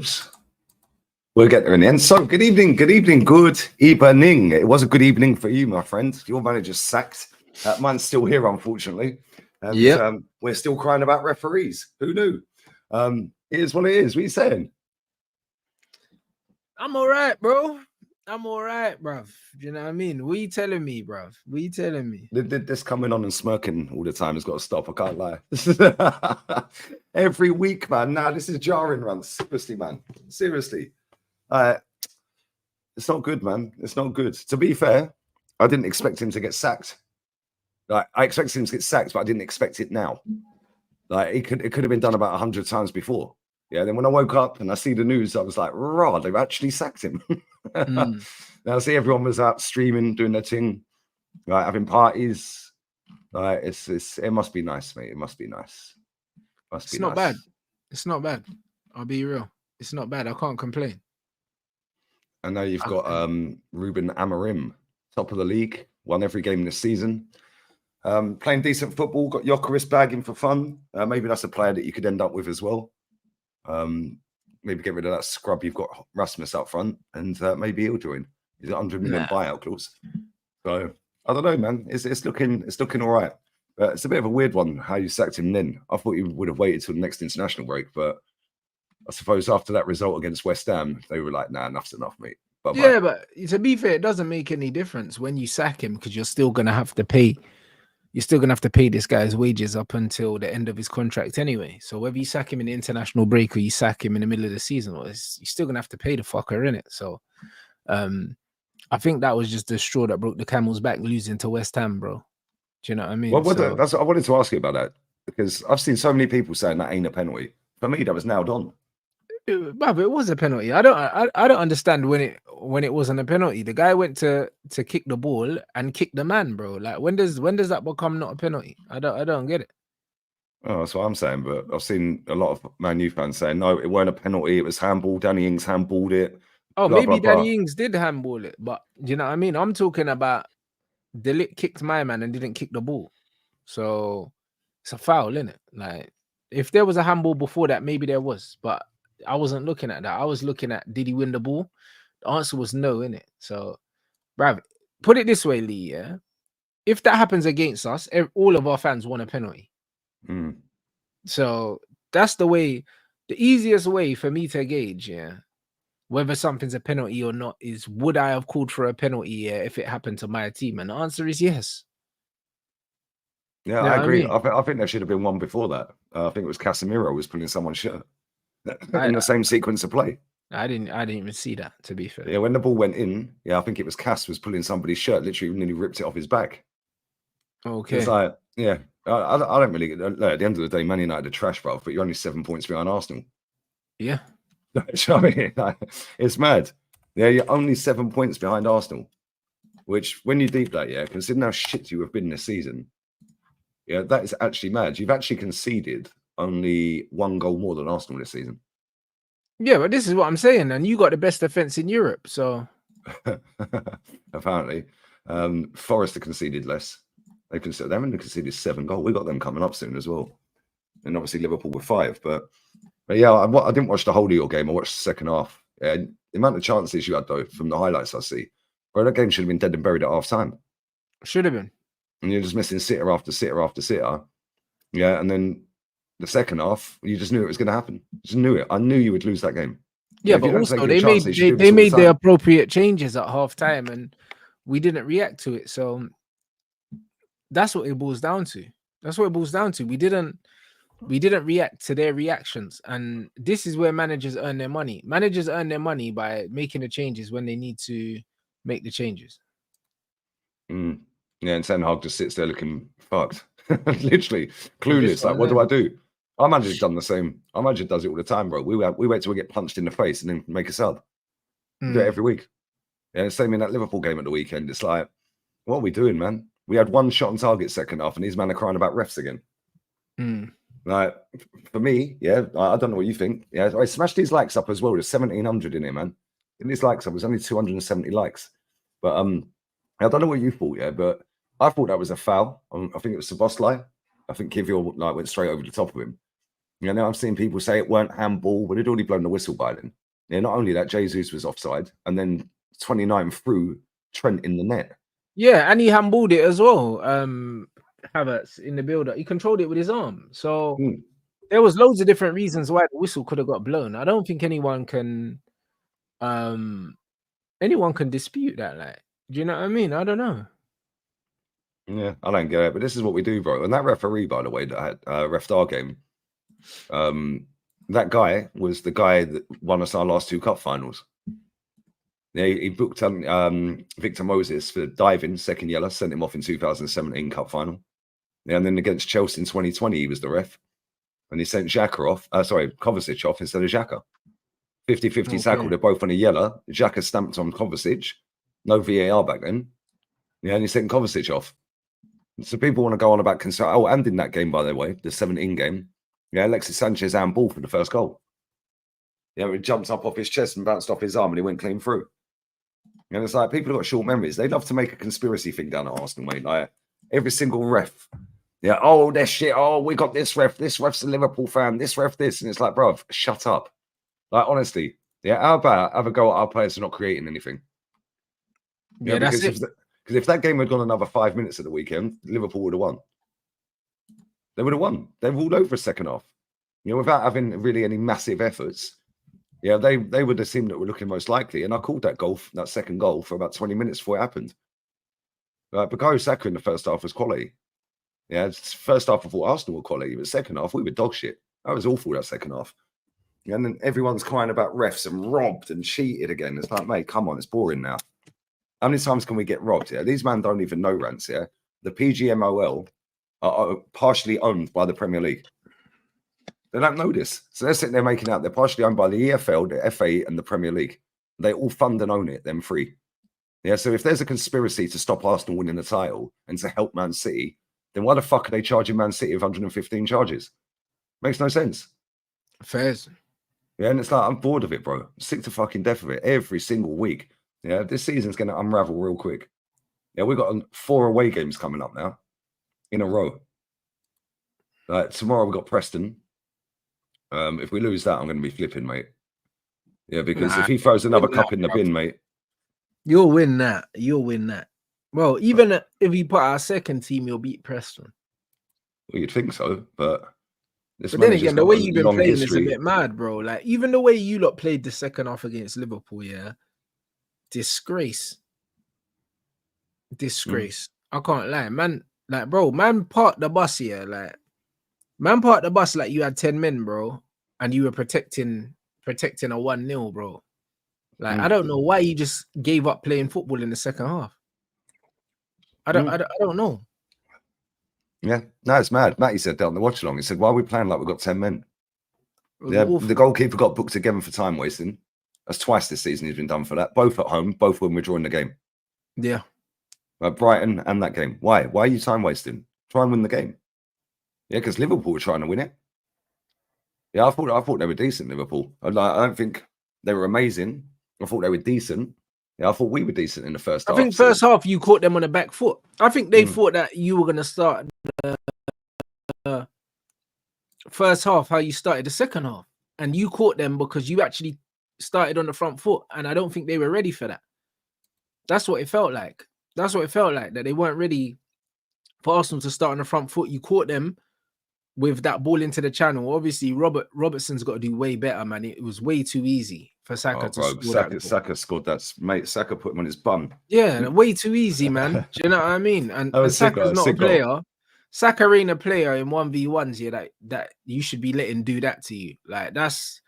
close. We'll get there in the end. So, good evening. It was a good evening for you, my friend. Your manager's sacked. Mine's still here, unfortunately. And we're still crying about referees. Who knew? It is what it is. What are you saying? I'm all right, bro. I'm all right, bruv. You know what I mean? What are you telling me, bruv? What are you telling me? This coming on and smirking all the time has got to stop. I can't lie. Every week, man. Nah, this is jarring, man. Seriously, man. Seriously. It's not good, man. It's not good. To be fair, I didn't expect him to get sacked. Like, I expected him to get sacked, but I didn't expect it now. Like, it could have been done about 100 times before. Yeah, then when I woke up and I see the news, I was like, rah, they've actually sacked him. Now I see everyone was out streaming, doing their thing, like having parties. Like, it must be nice, mate. It must be nice. It's not bad. It's not bad. I'll be real. It's not bad. I can't complain. I know you've got Ruben Amorim, top of the league, won every game this season. Playing decent football, got Jokeris bagging for fun. Maybe that's a player that you could end up with as well. Maybe get rid of that scrub. You've got Rasmus up front, and maybe he'll join. He's got 100 million buyout clause. So I don't know, man. It's looking all right. But it's a bit of a weird one how you sacked him then. I thought you would have waited till the next international break, but I suppose after that result against West Ham, they were like, "Nah, enough's enough, mate." Bye-bye. Yeah, but to be fair, it doesn't make any difference when you sack him because you're still gonna have to pay. You're still gonna have to pay this guy's wages up until the end of his contract anyway. So whether you sack him in the international break or you sack him in the middle of the season, you're still gonna have to pay the fucker, in it. So, I think that was just the straw that broke the camel's back, losing to West Ham, bro. Do you know what I mean? Well, that's what I wanted to ask you about that because I've seen so many people saying that ain't a penalty. For me, that was nailed on. But it was a penalty. I don't understand when it wasn't a penalty. The guy went to kick the ball and kick the man, bro. Like when does that become not a penalty? I don't get it. Oh, that's what I'm saying. But I've seen a lot of Man U fans saying no, it weren't a penalty. It was handball. Danny Ings handballed it. Oh, maybe Danny Ings did handball it, but you know what I mean? I'm talking about De Ligt kicked my man and didn't kick the ball. So it's a foul, isn't it? Like if there was a handball before that, maybe there was, but I wasn't looking at that. I was looking at did he win the ball? The answer was no, innit? So, bruv, put it this way, Lee, yeah? If that happens against us, all of our fans want a penalty. So that's the easiest way for me to gauge, yeah, whether something's a penalty or not is would I have called for a penalty if it happened to my team? And the answer is yes. Yeah, I agree. I think there should have been one before that. I think it was Casemiro was pulling someone's shirt in the same sequence of play. I didn't even see that, to be fair. Yeah, when the ball went in, I think it was Cass was pulling somebody's shirt, literally nearly ripped it off his back. Okay. It's like, yeah, I don't really, at the end of the day, Man United are trash, bro, but you're only 7 points behind Arsenal. Yeah. I mean, it's mad. Yeah, you're only 7 points behind Arsenal, which when you deep that, considering how shit you have been this season, that is actually mad. You've actually conceded only 1 goal more than Arsenal this season. Yeah, but this is what I'm saying, and you got the best defense in Europe, so apparently, Forest have conceded less. They haven't conceded 7 goals. We got them coming up soon as well, and obviously Liverpool were 5. But yeah, I didn't watch the whole of your game. I watched the second half. Yeah, the amount of chances you had though from the highlights I see, bro, that game should have been dead and buried at half time. Should have been. And you're just missing sitter after sitter after sitter. Yeah, and then the second half, you just knew it was going to happen. Just knew it. I knew you would lose that game. Yeah, but also they made the appropriate changes at half time, and we didn't react to it. So that's what it boils down to. We didn't react to their reactions, and this is where managers earn their money. Managers earn their money by making the changes when they need to make the changes. Yeah, and Ten Hag just sits there looking fucked, literally clueless. Like, what do I do? Our manager's done the same. Our manager does it all the time, bro. We wait till we get punched in the face and then make a sub. We do it every week. Yeah, same in that Liverpool game at the weekend. It's like, what are we doing, man? We had 1 shot on target second half, and these men are crying about refs again. Like, for me, I don't know what you think. Yeah, I smashed these likes up as well. There's 1,700 in here, man. And these likes up, there's only 270 likes. But I don't know what you thought, but I thought that was a foul. I think it was Szoboszlai. I think Kivior went straight over the top of him. You know, I've seen people say it weren't handball, but it'd already blown the whistle by then. Yeah, not only that, Jesus was offside, and then 29 threw Trent in the net. Yeah, and he handballed it as well. Havertz in the build-up, he controlled it with his arm. So there was loads of different reasons why the whistle could have got blown. I don't think anyone can dispute that. Like, do you know what I mean? I don't know. Yeah, I don't get it, but this is what we do, bro. And that referee, by the way, that had refed our game, that guy was the guy that won us our last 2 cup finals. Yeah, he booked Victor Moses for diving, second yellow, sent him off in 2017 cup final. Yeah, and then against Chelsea in 2020, he was the ref. And he sent Kovacic off instead of Xhaka. 50-50 tackle, they're both on a yellow. Xhaka stamped on Kovacic. No VAR back then. Yeah, and he sent Kovacic off. So people want to go on about concern. Oh, and in that game, by the way, the 17 game, yeah, Alexis Sanchez handball for the first goal. Yeah, he jumped up off his chest and bounced off his arm and he went clean through. And it's like, people have got short memories. They love to make a conspiracy thing down at Arsenal, mate. Like, every single ref. Yeah, oh, they're shit. Oh, we got this ref. This ref's a Liverpool fan. This ref, this. And it's like, bro, shut up. Like, honestly, yeah, how about have a go at our players for not creating anything? Yeah, that's it. Because if that game had gone another 5 minutes at the weekend, Liverpool would have won. They would have won. They were all over a second half. You know, without having really any massive efforts. Yeah, they would have seemed that we're looking most likely. And I called that second goal, for about 20 minutes before it happened. Bukayo Saka in the first half was quality. Yeah, first half I thought Arsenal were quality, but second half we were dog shit. That was awful, that second half. And then everyone's crying about refs and robbed and cheated again. It's like, mate, come on, it's boring now. How many times can we get robbed? Yeah, these men don't even know rants. Yeah, the PGMOL are partially owned by the Premier League. They don't know this, so they're sitting there making out they're partially owned by the EFL, the FA, and the Premier League. They all fund and own it. Them free. Yeah, so if there's a conspiracy to stop Arsenal winning the title and to help Man City, then why the fuck are they charging Man City with 115 charges? Makes no sense. Fairs. Yeah, and it's like, I'm bored of it, bro. I'm sick to fucking death of it every single week. Yeah, this season's going to unravel real quick. Yeah, we've got 4 away games coming up now in a row. Tomorrow we've got Preston. If we lose that, I'm going to be flipping, mate. Yeah, because if he throws another cup in the bin, mate. You'll win that. You'll win that. Well, even if he put our second team, you'll beat Preston. Well, you'd think so, but then again, the way you've been playing is a bit mad, bro. Like, even the way you lot played the second half against Liverpool, yeah. Disgrace. I can't lie, man. Like, bro, man parked the bus here. Like, man parked the bus like you had 10 men, bro, and you were protecting a 1-0, bro. Like, I don't know why you just gave up playing football in the second half. I don't know. Yeah, no, it's mad. Matty said down the watch along. He said, "Why are we playing like we've got 10 men?" Yeah, the goalkeeper got booked again for time wasting. That's twice this season he's been done for that. Both at home, both when we're drawing the game. Yeah. Brighton and that game. Why? Why are you time wasting? Try and win the game. Yeah, because Liverpool were trying to win it. Yeah, I thought they were decent, Liverpool. I don't think they were amazing. I thought they were decent. Yeah, I thought we were decent in the first half. I think first half you caught them on the back foot. I think they thought that you were going to start the first half how you started the second half. And you caught them because you actually started on the front foot. And I don't think they were ready for that. That's what it felt like. That they weren't ready for Arsenal to start on the front foot. You caught them with that ball into the channel. Obviously, Robertson's got to do way better, man. It was way too easy for Saka to score. Saka scored that, mate. Saka put him on his bum. Yeah, way too easy, man. Do you know what I mean? And Saka's not a player. Saka ain't a player in 1v1s here that you should be letting do that to you. Like, that's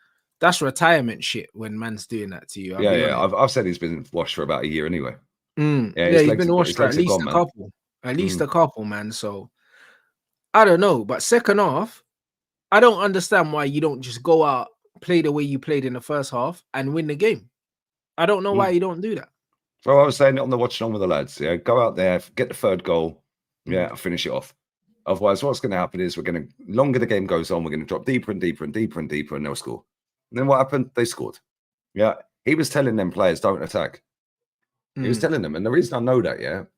retirement shit when man's doing that to you. I've said he's been washed for about a year anyway. Yeah, he's been washed for at least a couple. At least a couple, man. So I don't know, but second half, I don't understand why you don't just go out, play the way you played in the first half, and win the game. I don't know why you don't do that. Well, I was saying it on the watching on with the lads. Yeah, go out there, get the third goal. Yeah, finish it off. Otherwise, what's going to happen is longer the game goes on, we're going to drop deeper and deeper and deeper and deeper, and they'll score. And then what happened? They scored. Yeah, he was telling them players don't attack. He was telling them, and the reason I know that,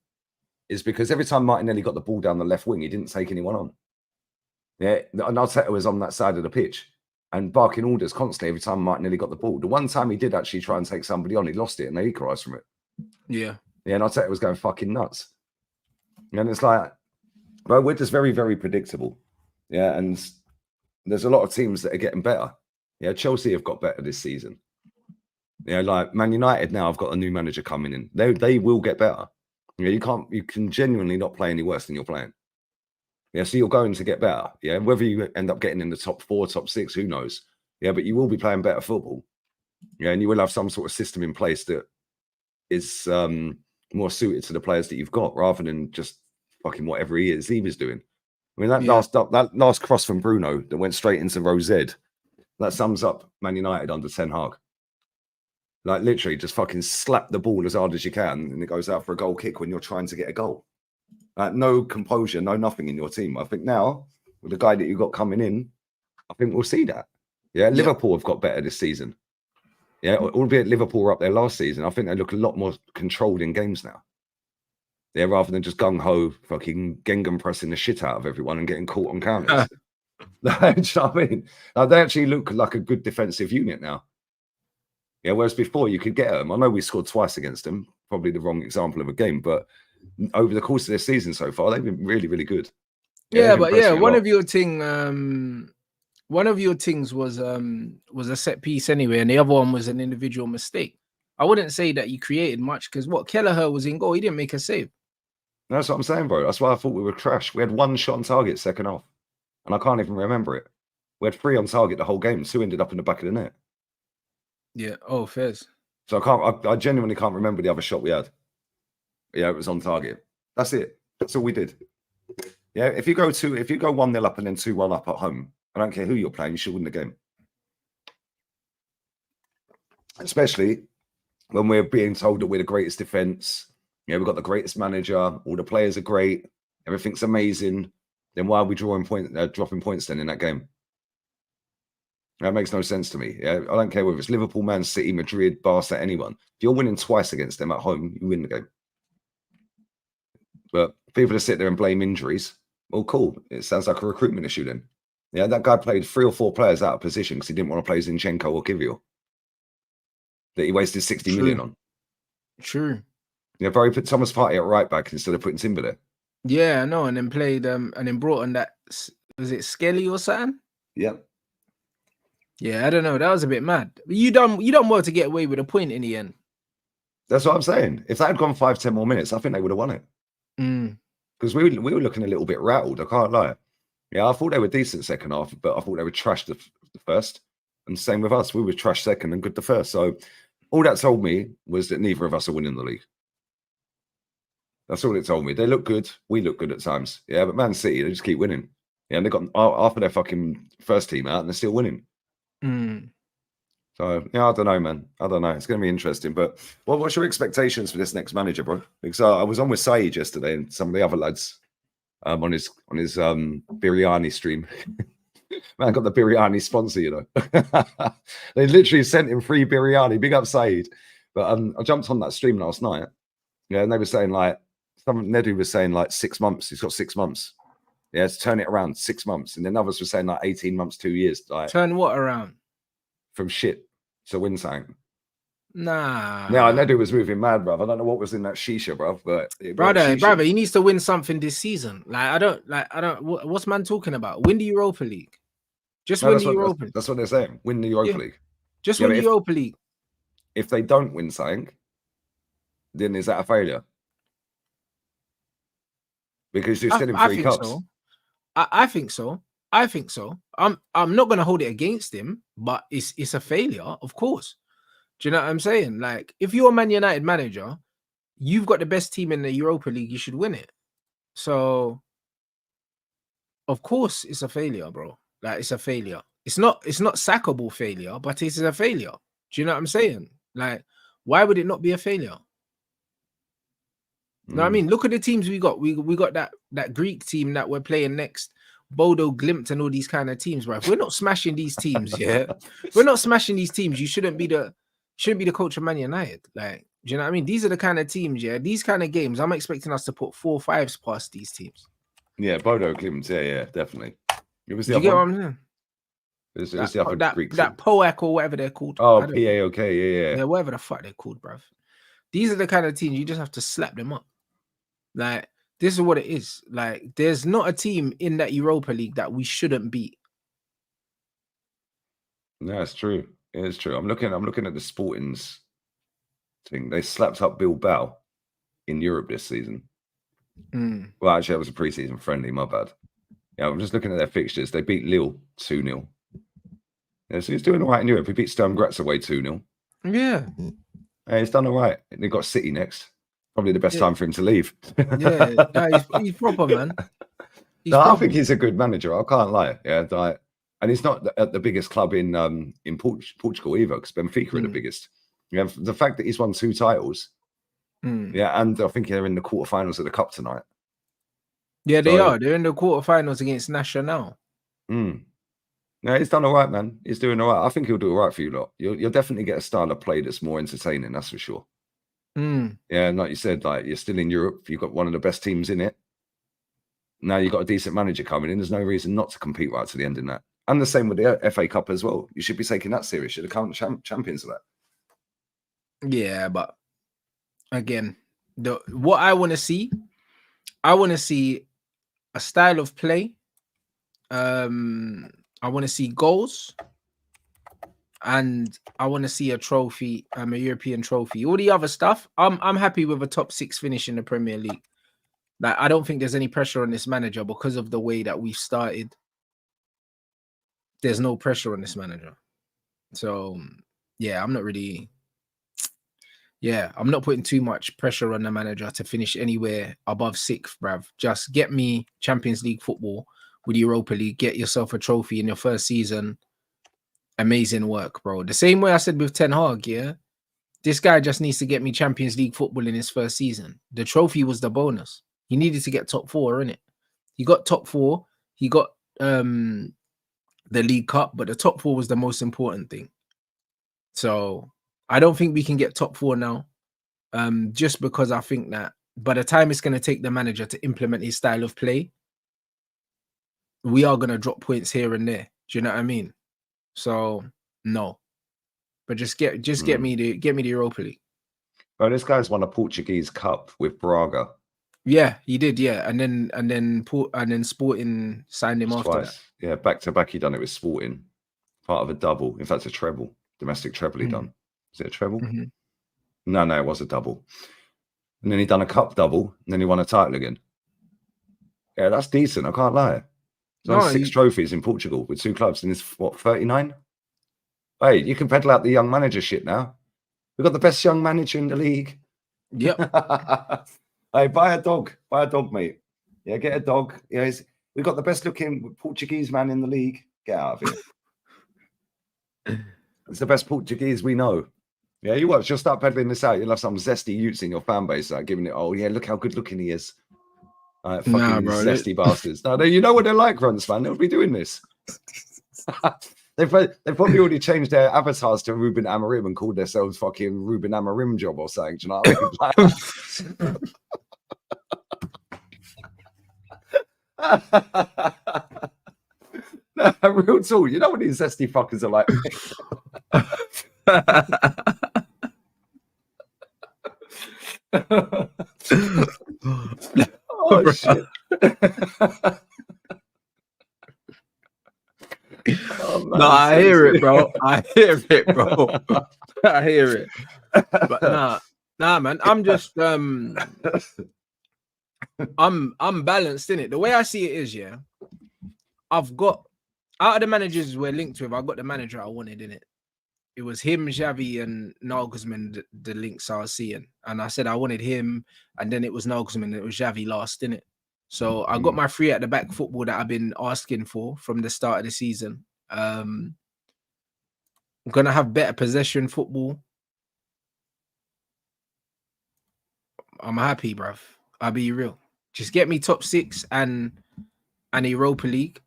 is because every time Martinelli got the ball down the left wing, he didn't take anyone on. Yeah, and Arteta was on that side of the pitch and barking orders constantly every time Martinelli got the ball. The one time he did actually try and take somebody on, he lost it and they equalised from it. Yeah. Yeah, and Arteta was going fucking nuts. And it's like, well, we're just very, very predictable. Yeah, and there's a lot of teams that are getting better. Yeah, Chelsea have got better this season. Yeah, like Man United now have got a new manager coming in. They will get better. Yeah, you can genuinely not play any worse than you're playing. Yeah, so you're going to get better. Yeah, whether you end up getting in the top 4, top 6, who knows? Yeah, but you will be playing better football. Yeah, and you will have some sort of system in place that is more suited to the players that you've got, rather than just fucking whatever he was doing. I mean, that last cross from Bruno that went straight into Rosed, that sums up Man United under Ten Hag. Like, literally, just fucking slap the ball as hard as you can, and it goes out for a goal kick when you're trying to get a goal. No composure, no nothing in your team. I think now, with the guy that you got coming in, I think we'll see that. Yeah, Liverpool have got better this season. Yeah, albeit Liverpool were up there last season. I think they look a lot more controlled in games now. Yeah, rather than just gung-ho fucking Gengham pressing the shit out of everyone and getting caught on counters. Do you know what I mean? They actually look like a good defensive unit now. Yeah, whereas before you could get them. I know we scored twice against them, probably the wrong example of a game, but over the course of their season so far, they've been really, really good. Yeah, but yeah, one of your things was a set piece anyway, and the other one was an individual mistake. I wouldn't say that you created much, because Kelleher was in goal, he didn't make a save. That's what I'm saying, bro. That's why I thought we were trash. We had 1 shot on target second half, and I can't even remember it. We had 3 on target the whole game. 2 ended up in the back of the net. Yeah. Oh, fairs. So I genuinely can't remember the other shot we had. Yeah, it was on target. That's it. That's all we did. Yeah, if you go 1-0 up and then 2-1 up at home, I don't care who you're playing, you should win the game. Especially when we're being told that we're the greatest defense. Yeah, we've got the greatest manager. All the players are great. Everything's amazing. Then why are we dropping points then in that game? That makes no sense to me. Yeah, I don't care whether it's Liverpool, Man City, Madrid, Barca, anyone. If you're winning twice against them at home, you win the game. But people that sit there and blame injuries, well, cool. It sounds like a recruitment issue then. Yeah, that guy played 3 or 4 players out of position because he didn't want to play Zinchenko or Kivior. That he wasted 60 million on. True. Yeah, very put Thomas Partey at right back instead of putting Timber there. Yeah, no, and then played and then brought on that, was it Skelly or something? Yeah. Yeah, I don't know. That was a bit mad. You done well to get away with a point in the end. That's what I'm saying. If that had gone 5-10 more minutes, I think they would have won it. Because we were looking a little bit rattled. I can't lie. Yeah, I thought they were decent second half, but I thought they were trash the first. And same with us. We were trash second and good the first. So all that told me was that neither of us are winning the league. That's all it told me. They look good. We look good at times. Yeah, but Man City, they just keep winning. Yeah, and they got half of their fucking first team out and they're still winning. So, yeah, I don't know, man. I don't know. It's going to be interesting. But what's your expectations for this next manager, bro? Because I was on with Saeed yesterday and some of the other lads on his biryani stream. Man, I got the biryani sponsor, you know. They literally sent him free biryani. Big up Saeed. But I jumped on that stream last night. Yeah, and they were saying like, Nedu was saying like 6 months. He's got 6 months. Yeah, to turn it around 6 months. And then others were saying like 18 months, 2 years. Like, turn what around? From shit to win something. Nah. Yeah, Nedu was moving mad, bruv. I don't know what was in that shisha, bruv. But brother, he needs to win something this season. I don't. What's man talking about? Win the Europa League. Just win the Europa League. That's what they're saying. Win the Europa League. Just win the Europa League. If they don't win something, then is that a failure? Because you're still in 3 cups. So. I think so. I think so. I'm not gonna hold it against him, but it's a failure, of course. Do you know what I'm saying? Like, if you're a Man United manager, you've got the best team in the Europa League, you should win it. So, of course, it's a failure, bro. Like, it's a failure. It's not sackable failure, but it's a failure. Do you know what I'm saying? Like, why would it not be a failure? No, I mean, look at the teams we got. We got that Greek team that we're playing next. Bodo Glimt and all these kind of teams, right? If we're not smashing these teams, yeah. If we're not smashing these teams, you shouldn't be the coach of Man United. Like, do you know what I mean? These are the kind of teams, yeah. These kind of games, I'm expecting us to put 4-5s past these teams. Yeah, Bodo Glimt, yeah, definitely. It was Do the you get other what one. I'm saying? It was the other Greek team. That POAC or whatever they're called. Oh, PAOK, yeah. Yeah, whatever the fuck they're called, bruv. These are the kind of teams you just have to slap them up. Like, this is what it is. Like, there's not a team in that Europa League that we shouldn't beat. No, it's true. It's true. I'm looking at the Sporting's thing. They slapped up Bilbao in Europe this season. Well, actually, that was a preseason friendly. My bad. Yeah, I'm just looking at their fixtures. They beat Lille 2-0. Yeah, so he's doing all right in Europe. He beat Sturm Graz away 2-0. Yeah. He's done all right. They've got City next. Probably the best time for him to leave. Yeah, no, he's proper, man. I think he's a good manager. I can't lie. Yeah, and he's not at the biggest club in Portugal either, because Benfica are the biggest. Yeah, the fact that he's won 2 titles. Yeah, and I think they're in the quarterfinals of the cup tonight. Yeah, they are. They're in the quarterfinals against Nacional. No, he's done all right, man. He's doing all right. I think he'll do all right for you lot. You'll definitely get a style of play that's more entertaining, that's for sure. Yeah, and like you said, like you're still in Europe. You've got one of the best teams in it. Now you've got a decent manager coming in. There's no reason not to compete right to the end in that. And the same with the FA Cup as well. You should be taking that serious. You're the current champions of that. Yeah, but again, what I want to see a style of play. I want to see goals, and I want to see a trophy, a European trophy. All the other stuff, I'm happy with a top 6 finish in the Premier League. Like, I don't think there's any pressure on this manager because of the way that we've started. There's no pressure on this manager. So yeah, I'm not putting too much pressure on the manager to finish anywhere above 6th, bruv. Just get me Champions League football with Europa League, get yourself a trophy in your first season. Amazing work, bro. The same way I said with Ten Hag, yeah? This guy just needs to get me Champions League football in his first season. The trophy was the bonus. He needed to get top 4, innit? He got top 4. He got the League Cup, but the top 4 was the most important thing. So I don't think we can get top 4 now. Just because I think that by the time it's going to take the manager to implement his style of play, we are going to drop points here and there. Do you know what I mean? So no, but just get me the Europa League. Well, this guy's won a Portuguese Cup with Braga. Yeah, he did. Yeah, and then Sporting signed him after that. Yeah, back to back, he done it with Sporting, part of a double. In fact, a treble, domestic treble. He done. Is it a treble? No, it was a double. And then he done a cup double, and then he won a title again. Yeah, that's decent. I can't lie. He's won 6 trophies in Portugal with 2 clubs, and it's what, 39? Hey, you can peddle out the young manager shit now. We've got the best young manager in the league. Yep. Hey, buy a dog, mate. Yeah, get a dog. Yeah, we've got the best looking Portuguese man in the league. Get out of here. It's the best Portuguese we know. Yeah, you watch. You'll start peddling this out. You'll have some zesty youths in your fan base giving it. Oh yeah, look how good looking he is. Fucking zesty bastards. No, you know what they're like, runs, man. They'll be doing this. They've probably already changed their avatars to Ruben Amorim and called themselves fucking Ruben Amorim job or something. Do you know what I mean? No, real talk. You know what these zesty fuckers are like? Oh shit. Oh, man, no, I hear it, bro. I hear it, bro. I hear it. But nah, man. I'm just I'm balanced in it. The way I see it is, yeah. I've got out of the managers we're linked with, I got the manager I wanted in it. It was him, Xavi, and Nagelsmann, the links I was seeing. And I said I wanted him, and then it was Nagelsmann, and it was Xavi last, in it. So I got my 3 at the back football that I've been asking for from the start of the season. I'm gonna have better possession football. I'm happy, bruv. I'll be real. Just get me top 6 and Europa League,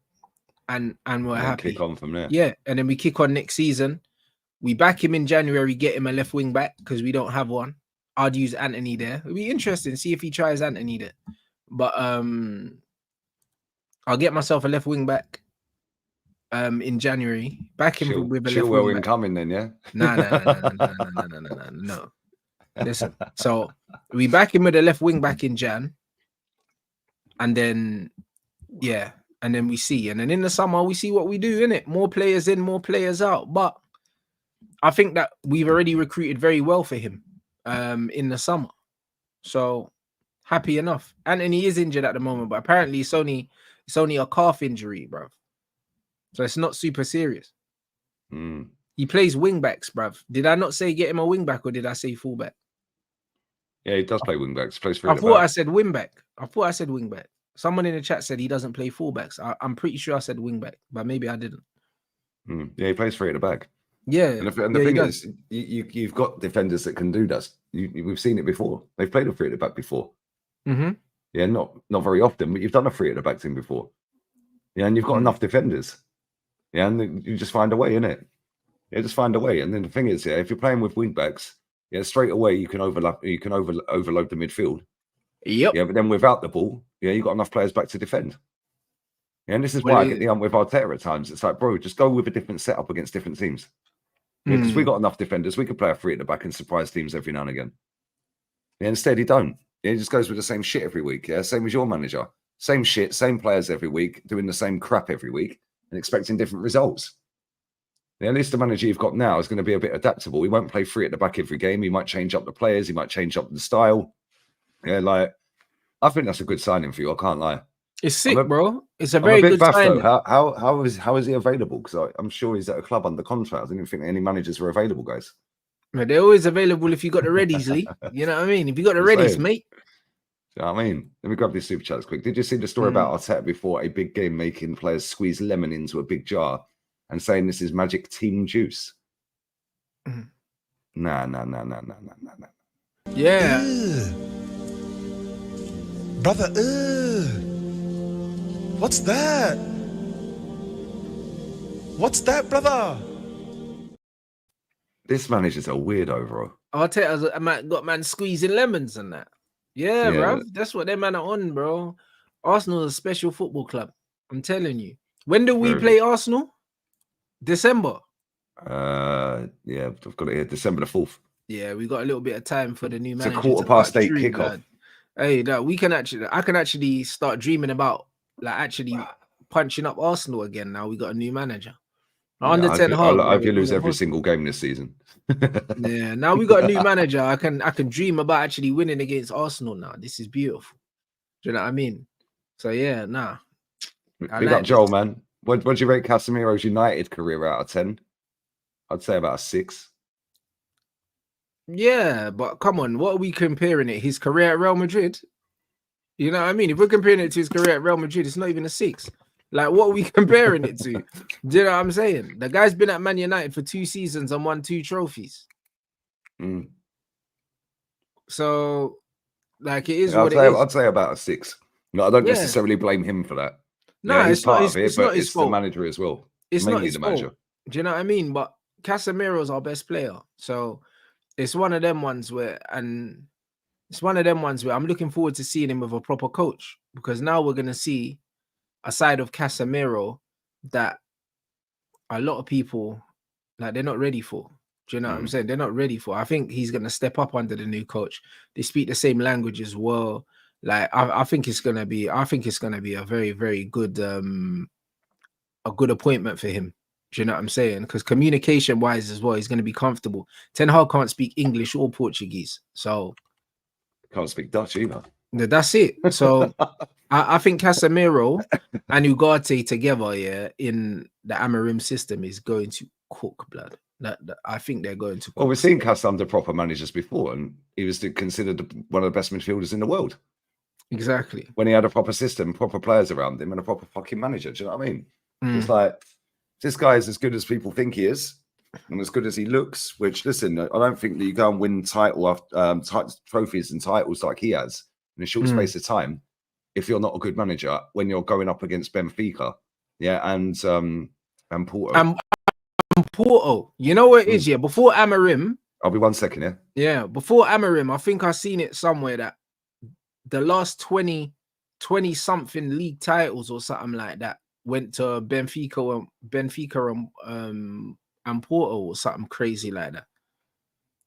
and we're happy. Kick on from there. Yeah, and then we kick on next season. We back him in January, get him a left wing back because we don't have one. I'd use Anthony there. It'll be interesting, see if he tries Anthony there. But I'll get myself a left wing back, in January. Back him with a left Chilwell wing back. incoming then, yeah? No. Listen, so we back him with a left wing back in Jan, and then and then we see, and then in the summer we see what we do, innit? More players in, more players out. But I think that we've already recruited very well for him in the summer. So happy enough. Anthony is injured at the moment, but apparently it's only a calf injury, bro. So it's not super serious. He plays wing backs, bruv. Did I not say get him a wing back, or did I say fullback? Yeah, he does play wing backs. Plays I thought I said wing back. Someone in the chat said he doesn't play fullbacks. I'm pretty sure I said wing back, but maybe I didn't. Yeah, he plays free at the back. Yeah, and the thing is, you've got defenders that can do that. We've seen it before. They've played a free at the back before. Yeah, not very often, but you've done a free at the back team before. Yeah, and you've got enough defenders. Yeah, and you just find a way, innit? Yeah, just find a way. And then the thing is, yeah, if you're playing with wing backs, yeah, straight away you can overload the midfield. Yep. Yeah, but then without the ball, yeah, you've got enough players back to defend. Yeah, and this is why I get the with Arteta at times. It's like, bro, just go with a different setup against different teams. Yeah, because we got enough defenders. We could play a free at the back and surprise teams every now and again. Yeah, instead he don't. Yeah, he just goes with the same shit every week. Yeah, same as your manager. Same shit, same players every week, doing the same crap every week and expecting different results. Yeah, at least the manager you've got now is going to be a bit adaptable. He won't play free at the back every game. He might change up the players. He might change up the style. Yeah, like, I think that's a good signing for you. I can't lie. It's sick, bro. It's a very good signing. How is he available? Because I'm sure he's at a club under contract. I didn't think any managers were available, guys. Man, they're always available if you got the readies, Lee. You know what I mean? If you got the readies, mate. You know what I mean? Let me grab these super chats quick. Did you see the story about Arteta before a big game making players squeeze lemon into a big jar and saying this is magic team juice? Nah. Yeah. Brother, what's that? What's that, brother? This manager's a weirdo, bro. Arteta's got man squeezing lemons and that. Yeah, bro. That's what them man are on, bro. Arsenal is a special football club. I'm telling you. When do we play Arsenal? December. Yeah, I've got it here. December the 4th. Yeah, we got a little bit of time for the new manager. It's a 8:15 kickoff. Man. Hey, I can actually start dreaming about actually punching up Arsenal again. Now we got a new manager. Under 10 hard. I hope you lose every single game this season. Yeah, now we got a new manager. I can dream about actually winning against Arsenal now. This is beautiful. Do you know what I mean? So yeah, Big up Joel, man. What do you rate Casemiro's United career out of 10? I'd say about a 6. Yeah, but come on, what are we comparing it? His career at Real Madrid? You know what I mean? If we're comparing it to his career at Real Madrid, it's not even a 6. Like, what are we comparing it to? Do you know what I'm saying? The guy's been at Man United for 2 seasons and won 2 trophies. So, like, it is what it is. I'd say about a 6. No, I don't necessarily blame him for that. No, he's part of it, but it's the manager as well. It's mainly not his the manager. fault. Do you know what I mean? But Casemiro's our best player. So, it's one of them ones where I'm looking forward to seeing him with a proper coach, because now we're going to see a side of Casemiro that a lot of people, like, they're not ready for. Do you know what I'm saying? They're not ready for. I think he's going to step up under the new coach. They speak the same language as well. Like, I think it's going to be a very, very good, a good appointment for him. Do you know what I'm saying? Because communication wise as well, he's going to be comfortable. Ten Hag can't speak English or Portuguese, so can't speak Dutch either. That's it. So I think Casemiro and Ugarte together, in the Amorim system, is going to cook, blood. I think they're going to cook. Well, we've seen Cas under proper managers before, and he was considered one of the best midfielders in the world. Exactly. When he had a proper system, proper players around him, and a proper fucking manager. Do you know what I mean? It's like, this guy is as good as people think he is, and as good as he looks. Which, listen, I don't think that you go and win trophies and titles like he has in a short space of time if you're not a good manager when you're going up against Benfica, and Porto. And Porto, you know what it is, before Amorim. I'll be 1 second, yeah. Before Amorim, I think I've seen it somewhere that the last 20 something league titles or something like that went to Benfica and Porto or something crazy like that.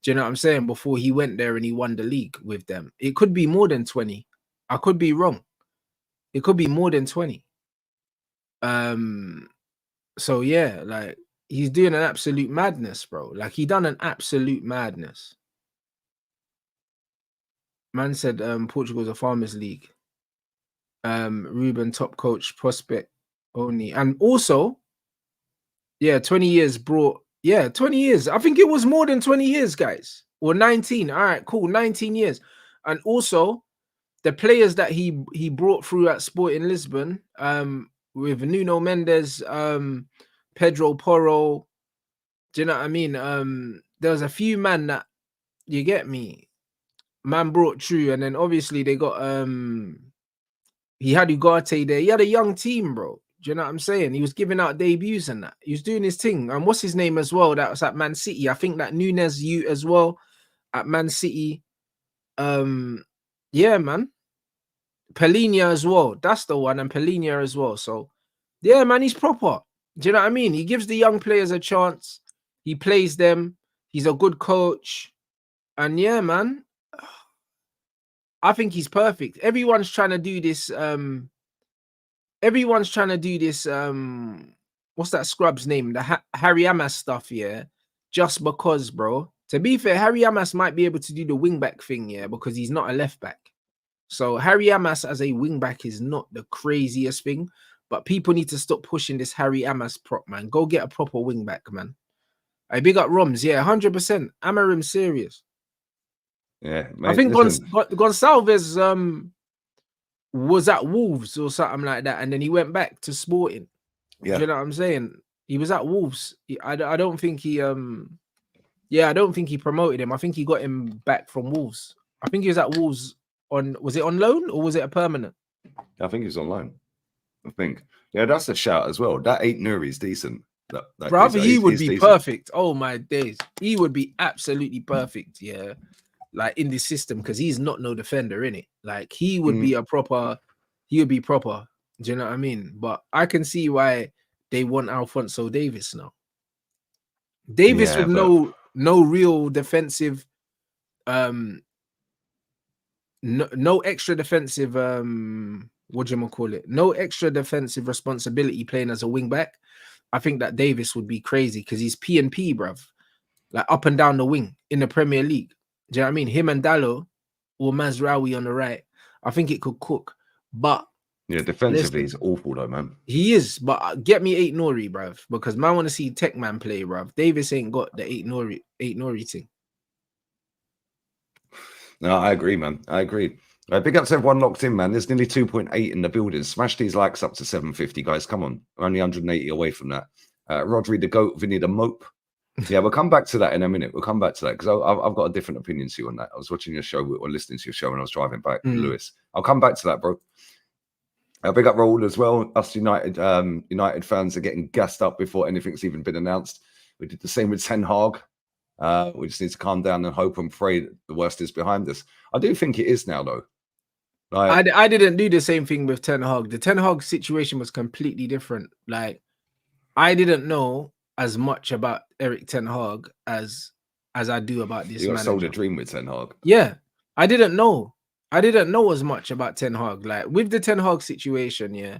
Do you know what I'm saying? Before he went there and he won the league with them. It could be more than 20. I could be wrong. It could be more than 20. So yeah, like he's doing an absolute madness, bro. Like he done an absolute madness. Man said Portugal's a farmers league. Ruben top coach prospect only. And also, yeah, 20 years brought, yeah, 20 years. I think it was more than 20 years, guys. Or 19. All right, cool. 19 years. And also the players that he brought through at Sporting Lisbon, with Nuno Mendes, Pedro Porro. Do you know what I mean? There was a few man that, you get me, man brought through, and then obviously they got he had Ugarte there. He had a young team, bro. Do you know what I'm saying? He was giving out debuts and that. He was doing his thing. And what's his name as well? That was at Man City. I think that Nunes you as well at Man City. Yeah, man. Pellegrini as well. That's the one. And Pellegrini as well. So yeah, man, he's proper. Do you know what I mean? He gives the young players a chance. He plays them. He's a good coach. And yeah, man, I think he's perfect. Everyone's trying to do this. Everyone's trying to do this. What's that scrub's name? The Harry Amas stuff, yeah. Just because, bro. To be fair, Harry Amas might be able to do the wing back thing, yeah, because he's not a left back. So Harry Amas as a wing back is not the craziest thing, but people need to stop pushing this Harry Amas prop, man. Go get a proper wing back, man. I big up Roms, yeah, 100%. Amorim serious. Yeah, mate, I think listen. Gonçalves was at Wolves or something like that, and then he went back to Sporting. Yeah. Do you know what I'm saying? He was at Wolves. I don't think he I don't think he promoted him. I think he got him back from Wolves. I think he was at Wolves was it on loan or was it a permanent? I think he's on loan. I think. Yeah, that's a shout as well. That Nuri's decent. Brother, he would be perfect. Oh my days. He would be absolutely perfect, yeah. Like in this system, because he's not no defender, in it. Like he would be proper. Do you know what I mean? But I can see why they want Alphonso Davies now. Davies with no real defensive, no extra defensive, what do you call it? No extra defensive responsibility playing as a wing back. I think that Davies would be crazy because he's P&P, bruv. Like up and down the wing in the Premier League. Do you know what I mean? Him and Dallo or Mazraoui on the right. I think it could cook. But yeah, defensively he's awful though, man. He is, but get me 8 Nori, bruv. Because man want to see Tech Man play, bruv. Davis ain't got the 8 Nori thing. No, I agree, man. I agree. Big up to everyone locked in, man. There's nearly 2.8 in the building. Smash these likes up to 750, guys. Come on. We're only 180 away from that. Rodri the GOAT, Vinny the Mope. Yeah, we'll come back to that in a minute. We'll come back to that because I've got a different opinion to you on that. I was watching your show or listening to your show when I was driving back, Lewis. I'll come back to that, bro. Big up Raul as well. Us United fans are getting gassed up before anything's even been announced. We did the same with Ten Hag. We just need to calm down and hope and pray that the worst is behind us. I do think it is now, though. Like, I didn't do the same thing with Ten Hag. The Ten Hag situation was completely different. Like, I didn't know as much about Eric Ten Hag as I do about this. You got sold a dream with Ten Hag. Yeah, I didn't know. I didn't know as much about Ten Hag. Like with the Ten Hag situation, yeah,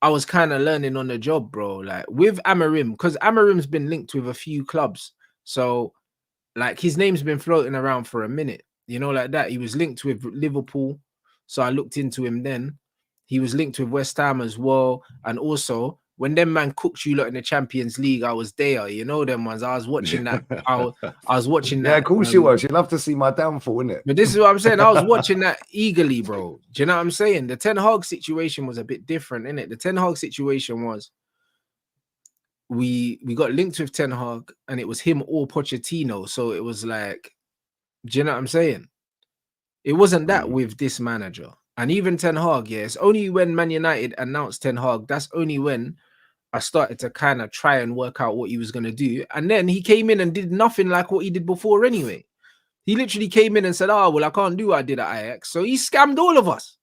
I was kind of learning on the job, bro. Like with Amorim, because Amorim's been linked with a few clubs, so like his name's been floating around for a minute. You know, like that. He was linked with Liverpool, so I looked into him then. He was linked with West Ham as well, and also when them man cooked you lot in the Champions League, I was there. You know them ones. I was watching that. I was watching that. Yeah, of course you was. You'd love to see my downfall, innit? But this is what I'm saying. I was watching that eagerly, bro. Do you know what I'm saying? The Ten Hag situation was a bit different, innit? The Ten Hag situation was we got linked with Ten Hag, and it was him or Pochettino. So it was like, do you know what I'm saying? It wasn't that with this manager. And even Ten Hag, yeah, it's only when Man United announced Ten Hag, that's only when I started to kind of try and work out what he was going to do. And then he came in and did nothing like what he did before anyway. He literally came in and said, oh, well, I can't do what I did at Ajax. So he scammed all of us.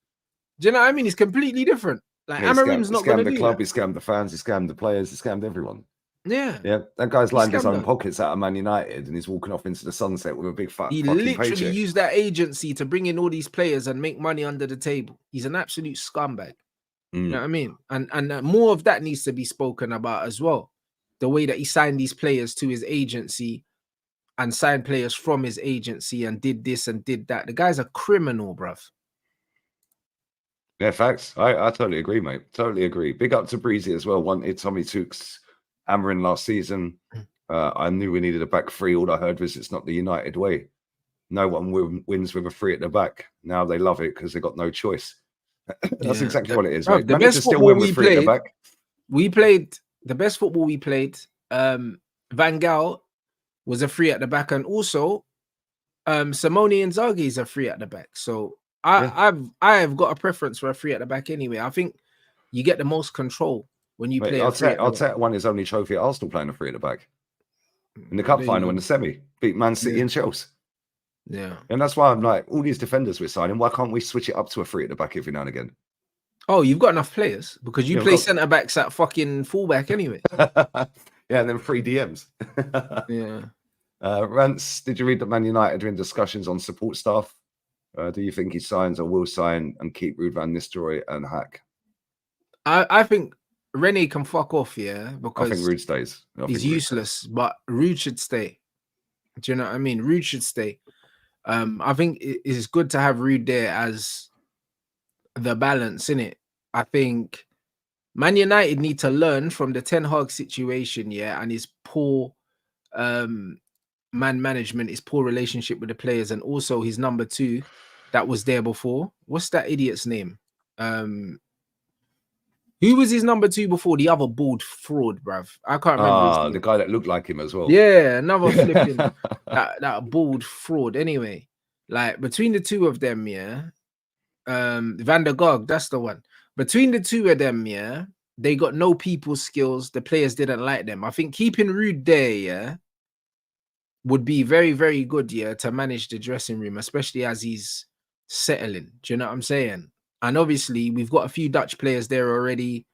Do you know what I mean? He's completely different. Like Yeah, Amorim's he not going scammed to the do club, that. he scammed the fans, he scammed the players, he scammed everyone. Yeah. Yeah, that guy's He lined his scammed own them. pockets out of Man United and he's walking off into the sunset with a big He fucking literally paycheck. used that agency to bring in all these players and make money under the table. He's an absolute scumbag. You know what I mean? And more of that needs to be spoken about as well. The way that he signed these players to his agency and signed players from his agency and did this and did that. The guy's a criminal, bruv. Yeah, facts. I totally agree, mate. Totally agree. Big up to Breezy as well. Wanted Tommy Tuch's Amorim last season. I knew we needed a back three. All I heard was it's not the United way. No one wins with a three at the back. Now they love it because they got no choice. That's exactly what it is, Bruv, mate. the Managers best still football win we with three at the played, back. we played the best football we played. Van Gaal was a free at the back, and also Simone Inzaghi is a free at the back. So I have got a preference for a free at the back anyway. I think you get the most control when you play a free at the back. Arteta won his only trophy at Arsenal playing a three at the back. In the cup final in the semi, beat Man City and Chelsea. Yeah. And that's why I'm like, all these defenders we're signing, why can't we switch it up to a three at the back every now and again? Oh, you've got enough players because you play centre backs at fucking fullback anyway. Yeah, and then 3 DMs. Yeah. Rance, did you read that Man United are in discussions on support staff? Do you think he signs or will sign and keep Ruud van Nistelrooy and Hack? I think Rene can fuck off, yeah, because I think Ruud stays. He's useless, but Ruud should stay. Do you know what I mean? Ruud should stay. I think it's good to have Ruud there as the balance in it. I think Man United need to learn from the Ten Hag situation, yeah, and his poor man management, his poor relationship with the players, and also his number 2 that was there before. What's that idiot's name? Who was his number 2 before? The other bald fraud, bruv. I can't remember his name. The guy that looked like him as well. Yeah, another flipping that bald fraud. Anyway, like between the two of them, yeah, Van der Gog, that's the one. Between the two of them, yeah, they got no people skills. The players didn't like them. I think keeping Ruud there, yeah, would be very, very good, yeah, to manage the dressing room, especially as he's settling. Do you know what I'm saying? And obviously, we've got a few Dutch players there already.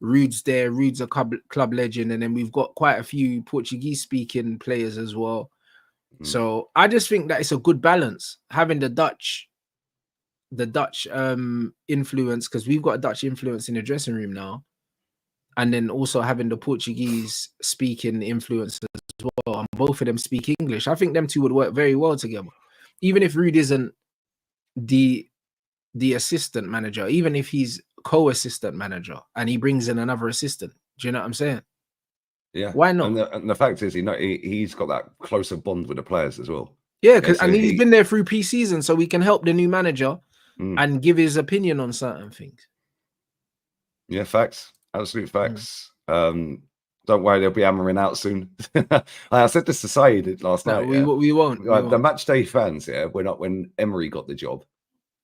Ruud's there. Ruud's a club legend. And then we've got quite a few Portuguese-speaking players as well. So I just think that it's a good balance, having the Dutch influence, because we've got a Dutch influence in the dressing room now. And then also having the Portuguese-speaking influence as well. And both of them speak English. I think them two would work very well together. Even if Ruud isn't the assistant manager, even if he's co-assistant manager and he brings in another assistant. Do you know what I'm saying? Yeah. Why not? And the fact is, he's got that closer bond with the players as well. Yeah, and he's been there through pre-season, so we can help the new manager and give his opinion on certain things. Yeah, facts. Absolute facts. Don't worry, there'll be Amorim out soon. I said this to Saeed last night. We won't. The match day fans, when Emery got the job,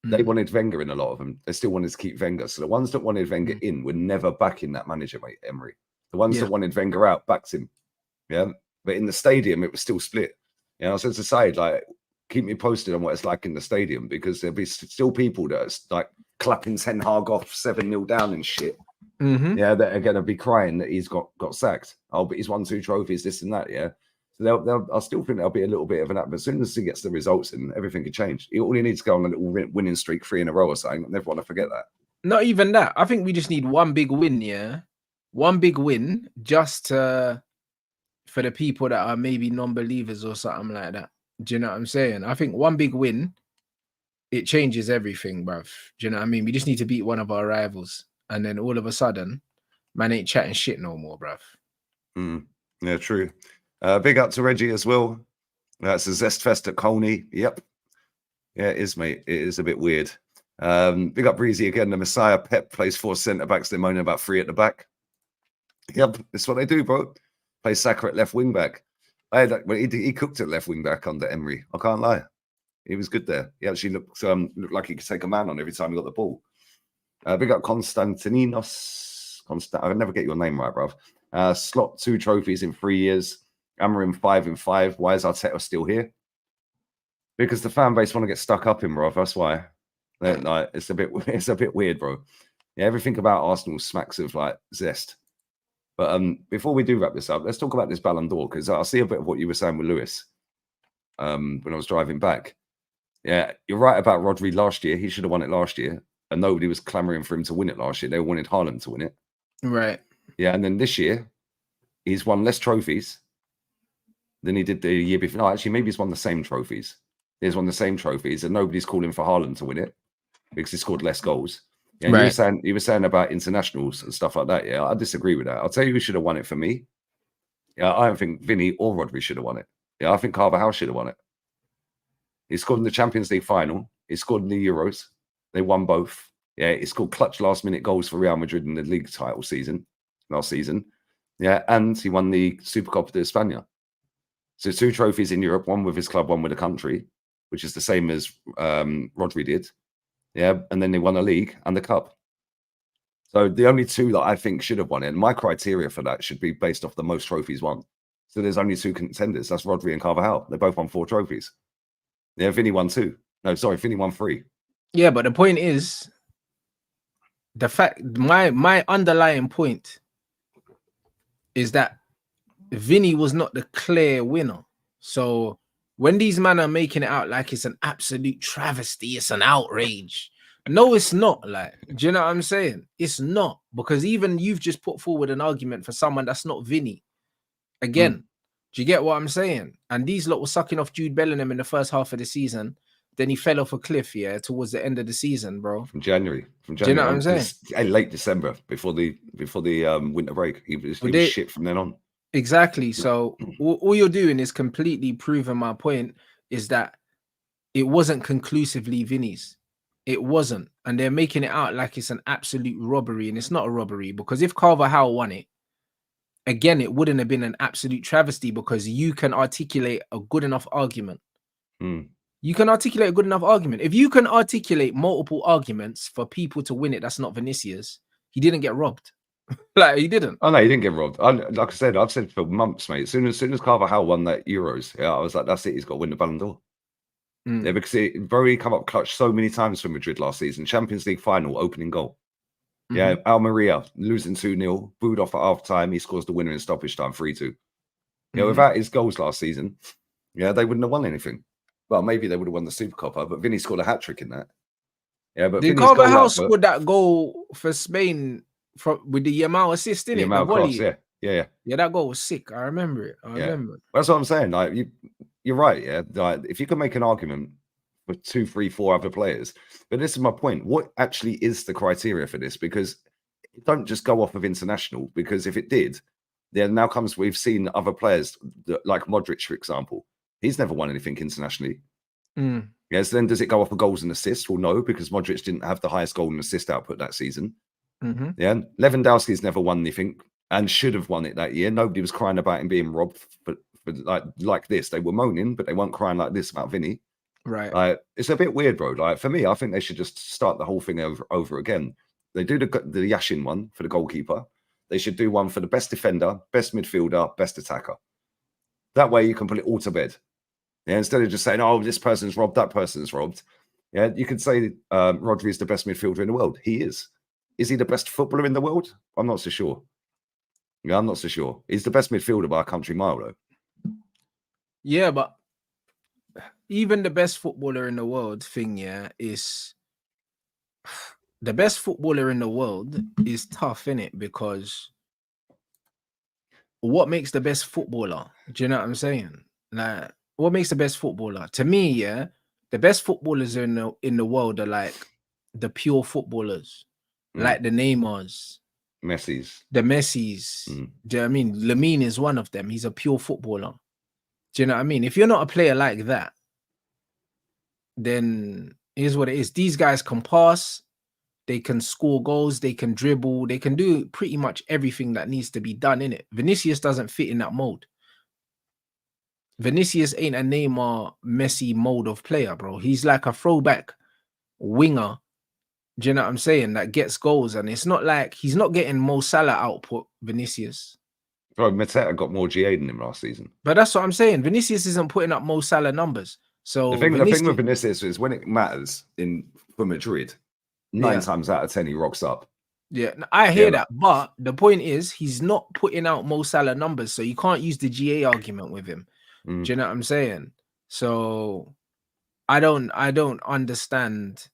they wanted Wenger in, a lot of them. They still wanted to keep Wenger. So the ones that wanted Wenger in were never backing that manager, mate, Emery. The ones that wanted Wenger out backed him. Yeah. But in the stadium, it was still split. I said to Saeed, like, keep me posted on what it's like in the stadium, because there'll be still people that are like clapping Ten Hag off 7-0 down and shit. Yeah, that are going to be crying that he's got sacked. Oh, but he's won 2 trophies, this and that. Yeah. So I still think there'll be a little bit of an atmosphere. As soon as he gets the results in, everything could change. All he needs to go on a little winning streak, 3 in a row or something. I never want to forget that. Not even that. I think we just need one big win, yeah? One big win just for the people that are maybe non-believers or something like that. Do you know what I'm saying? I think one big win, it changes everything, bruv. Do you know what I mean? We just need to beat one of our rivals. And then all of a sudden, man ain't chatting shit no more, bruv. Yeah, true. Big up to Reggie as well. That's a Zest Fest at Colney. Yep. Yeah, it is, mate. It is a bit weird. Big up Breezy again. The Messiah Pep plays 4 centre-backs. They're moaning about 3 at the back. Yep, that's what they do, bro. Play Saka at left wing-back. He cooked at left wing-back under Emery. I can't lie. He was good there. He actually looked like he could take a man on every time he got the ball. Big up Konstantinos. I'll never get your name right, bruv. Slot 2 trophies in 3 years. Amorim 5 in 5. Why is Arteta still here? Because the fan base want to get stuck up in, bro. That's why. Like, it's a bit weird, bro. Yeah, everything about Arsenal smacks of like zest. But before we do wrap this up, let's talk about this Ballon d'Or, because I see a bit of what you were saying with Lewis when I was driving back. Yeah, you're right about Rodri last year. He should have won it last year, and nobody was clamoring for him to win it last year. They wanted Haaland to win it. Right. Yeah, and then this year, he's won less trophies than he did the year before. No, actually, maybe he's won the same trophies. He's won the same trophies, and nobody's calling for Haaland to win it because he scored less goals. Yeah, and Right. you were saying about internationals and stuff like that. Yeah, I disagree with that. I'll tell you who should have won it for me. Yeah, I don't think Vinny or Rodri should have won it. Yeah, I think Carvajal should have won it. He scored in the Champions League final. He scored in the Euros. They won both. Yeah, he scored clutch last-minute goals for Real Madrid in the league title last season. Yeah, and he won the Supercopa de España. So 2 trophies in Europe, one with his club, one with the country, which is the same as Rodri did. Yeah, and then they won a league and the cup. So the only 2 that I think should have won it, and my criteria for that should be based off the most trophies won. So there's only 2 contenders. That's Rodri and Carvajal. They both won 4 trophies. Yeah, Vinny won 2. No, sorry, Vinny won 3. Yeah, but the point is, the fact my underlying point is that Vinny was not the clear winner. So when these men are making it out like it's an absolute travesty, it's an outrage. No, it's not. Like, do you know what I'm saying? It's not, because even you've just put forward an argument for someone that's not Vinny. Again, do you get what I'm saying? And these lot were sucking off Jude Bellingham in the first half of the season. Then he fell off a cliff, yeah, towards the end of the season, bro. From January. Do you know what I'm saying? Late December, before the winter break. He was shit from then on. Exactly. So all you're doing is completely proving my point, is that it wasn't conclusively Vinny's. It wasn't. And they're making it out like it's an absolute robbery, and it's not a robbery, because if Carvajal won it, again, it wouldn't have been an absolute travesty, because you can articulate a good enough argument. You can articulate a good enough argument. If you can articulate multiple arguments for people to win it, that's not Vinicius. He didn't get robbed. Like, he didn't. Oh no, he didn't get robbed. Like I said, I've said for months, mate. As soon as Carvajal won that Euros, yeah, I was like, that's it. He's got to win the Ballon d'Or. Yeah, because he come up clutch so many times for Madrid last season. Champions League final, opening goal. Yeah, Almeria losing 2-0, booed off at half time. He scores the winner in stoppage time, 3-2. Yeah, without his goals last season, yeah, they wouldn't have won anything. Well, maybe they would have won the Supercopa, but Vinny scored a hat-trick in that. Yeah, but did Carvajal scored that goal for Spain with the Yamal assist, didn't it? The volley. Yeah, that goal was sick. I remember it. I remember. That's what I'm saying. Like, you're right. Yeah, like, if you can make an argument for 2, 3, 4 other players, but this is my point. What actually is the criteria for this? Because don't just go off of international. Because if it did, then now comes we've seen other players like Modric, for example. He's never won anything internationally. Yeah, so then does it go off of goals and assists? Well, no, because Modric didn't have the highest goal and assist output that season. Yeah, Lewandowski's never won anything and should have won it that year. Nobody was crying about him being robbed, but like this, they were moaning, but they weren't crying like this about Vinny. Right. It's a bit weird, bro. Like, for me, I think they should just start the whole thing over again. They do the Yashin one for the goalkeeper. They should do one for the best defender, best midfielder, best attacker. That way you can put it all to bed. Yeah, instead of just saying, oh, this person's robbed, that person's robbed. Yeah, you could say Rodri is the best midfielder in the world. He is. Is he the best footballer in the world? I'm not so sure. Yeah, I'm not so sure. He's the best midfielder by a country mile, though. Yeah, but even the best footballer in the world thing, yeah, is the best footballer in the world is tough, innit? Because what makes the best footballer? Do you know what I'm saying? Like, what makes the best footballer? To me, yeah, the best footballers in the world are like the pure footballers, like the Neymars, the Messis. Do you know what I mean? Lamine is one of them. He's a pure footballer. Do you know what I mean? If you're not a player like that, then here's what it is. These guys can pass, they can score goals, they can dribble, they can do pretty much everything that needs to be done in it. Vinicius doesn't fit in that mold. Vinicius ain't a Neymar, Messi mode of player, bro. He's like a throwback winger. Do you know what I'm saying? That gets goals, and it's not like he's not getting Mo Salah output, Vinicius. Bro, Mateta got more GA than him last season. But that's what I'm saying. Vinicius isn't putting up Mo Salah numbers. So the thing with Vinicius is when it matters for Madrid, 9 times out of 10 he rocks up. Yeah, I hear Yeah, that, but the point is he's not putting out Mo Salah numbers, so you can't use the GA argument with him. Mm. Do you know what I'm saying? So I don't understand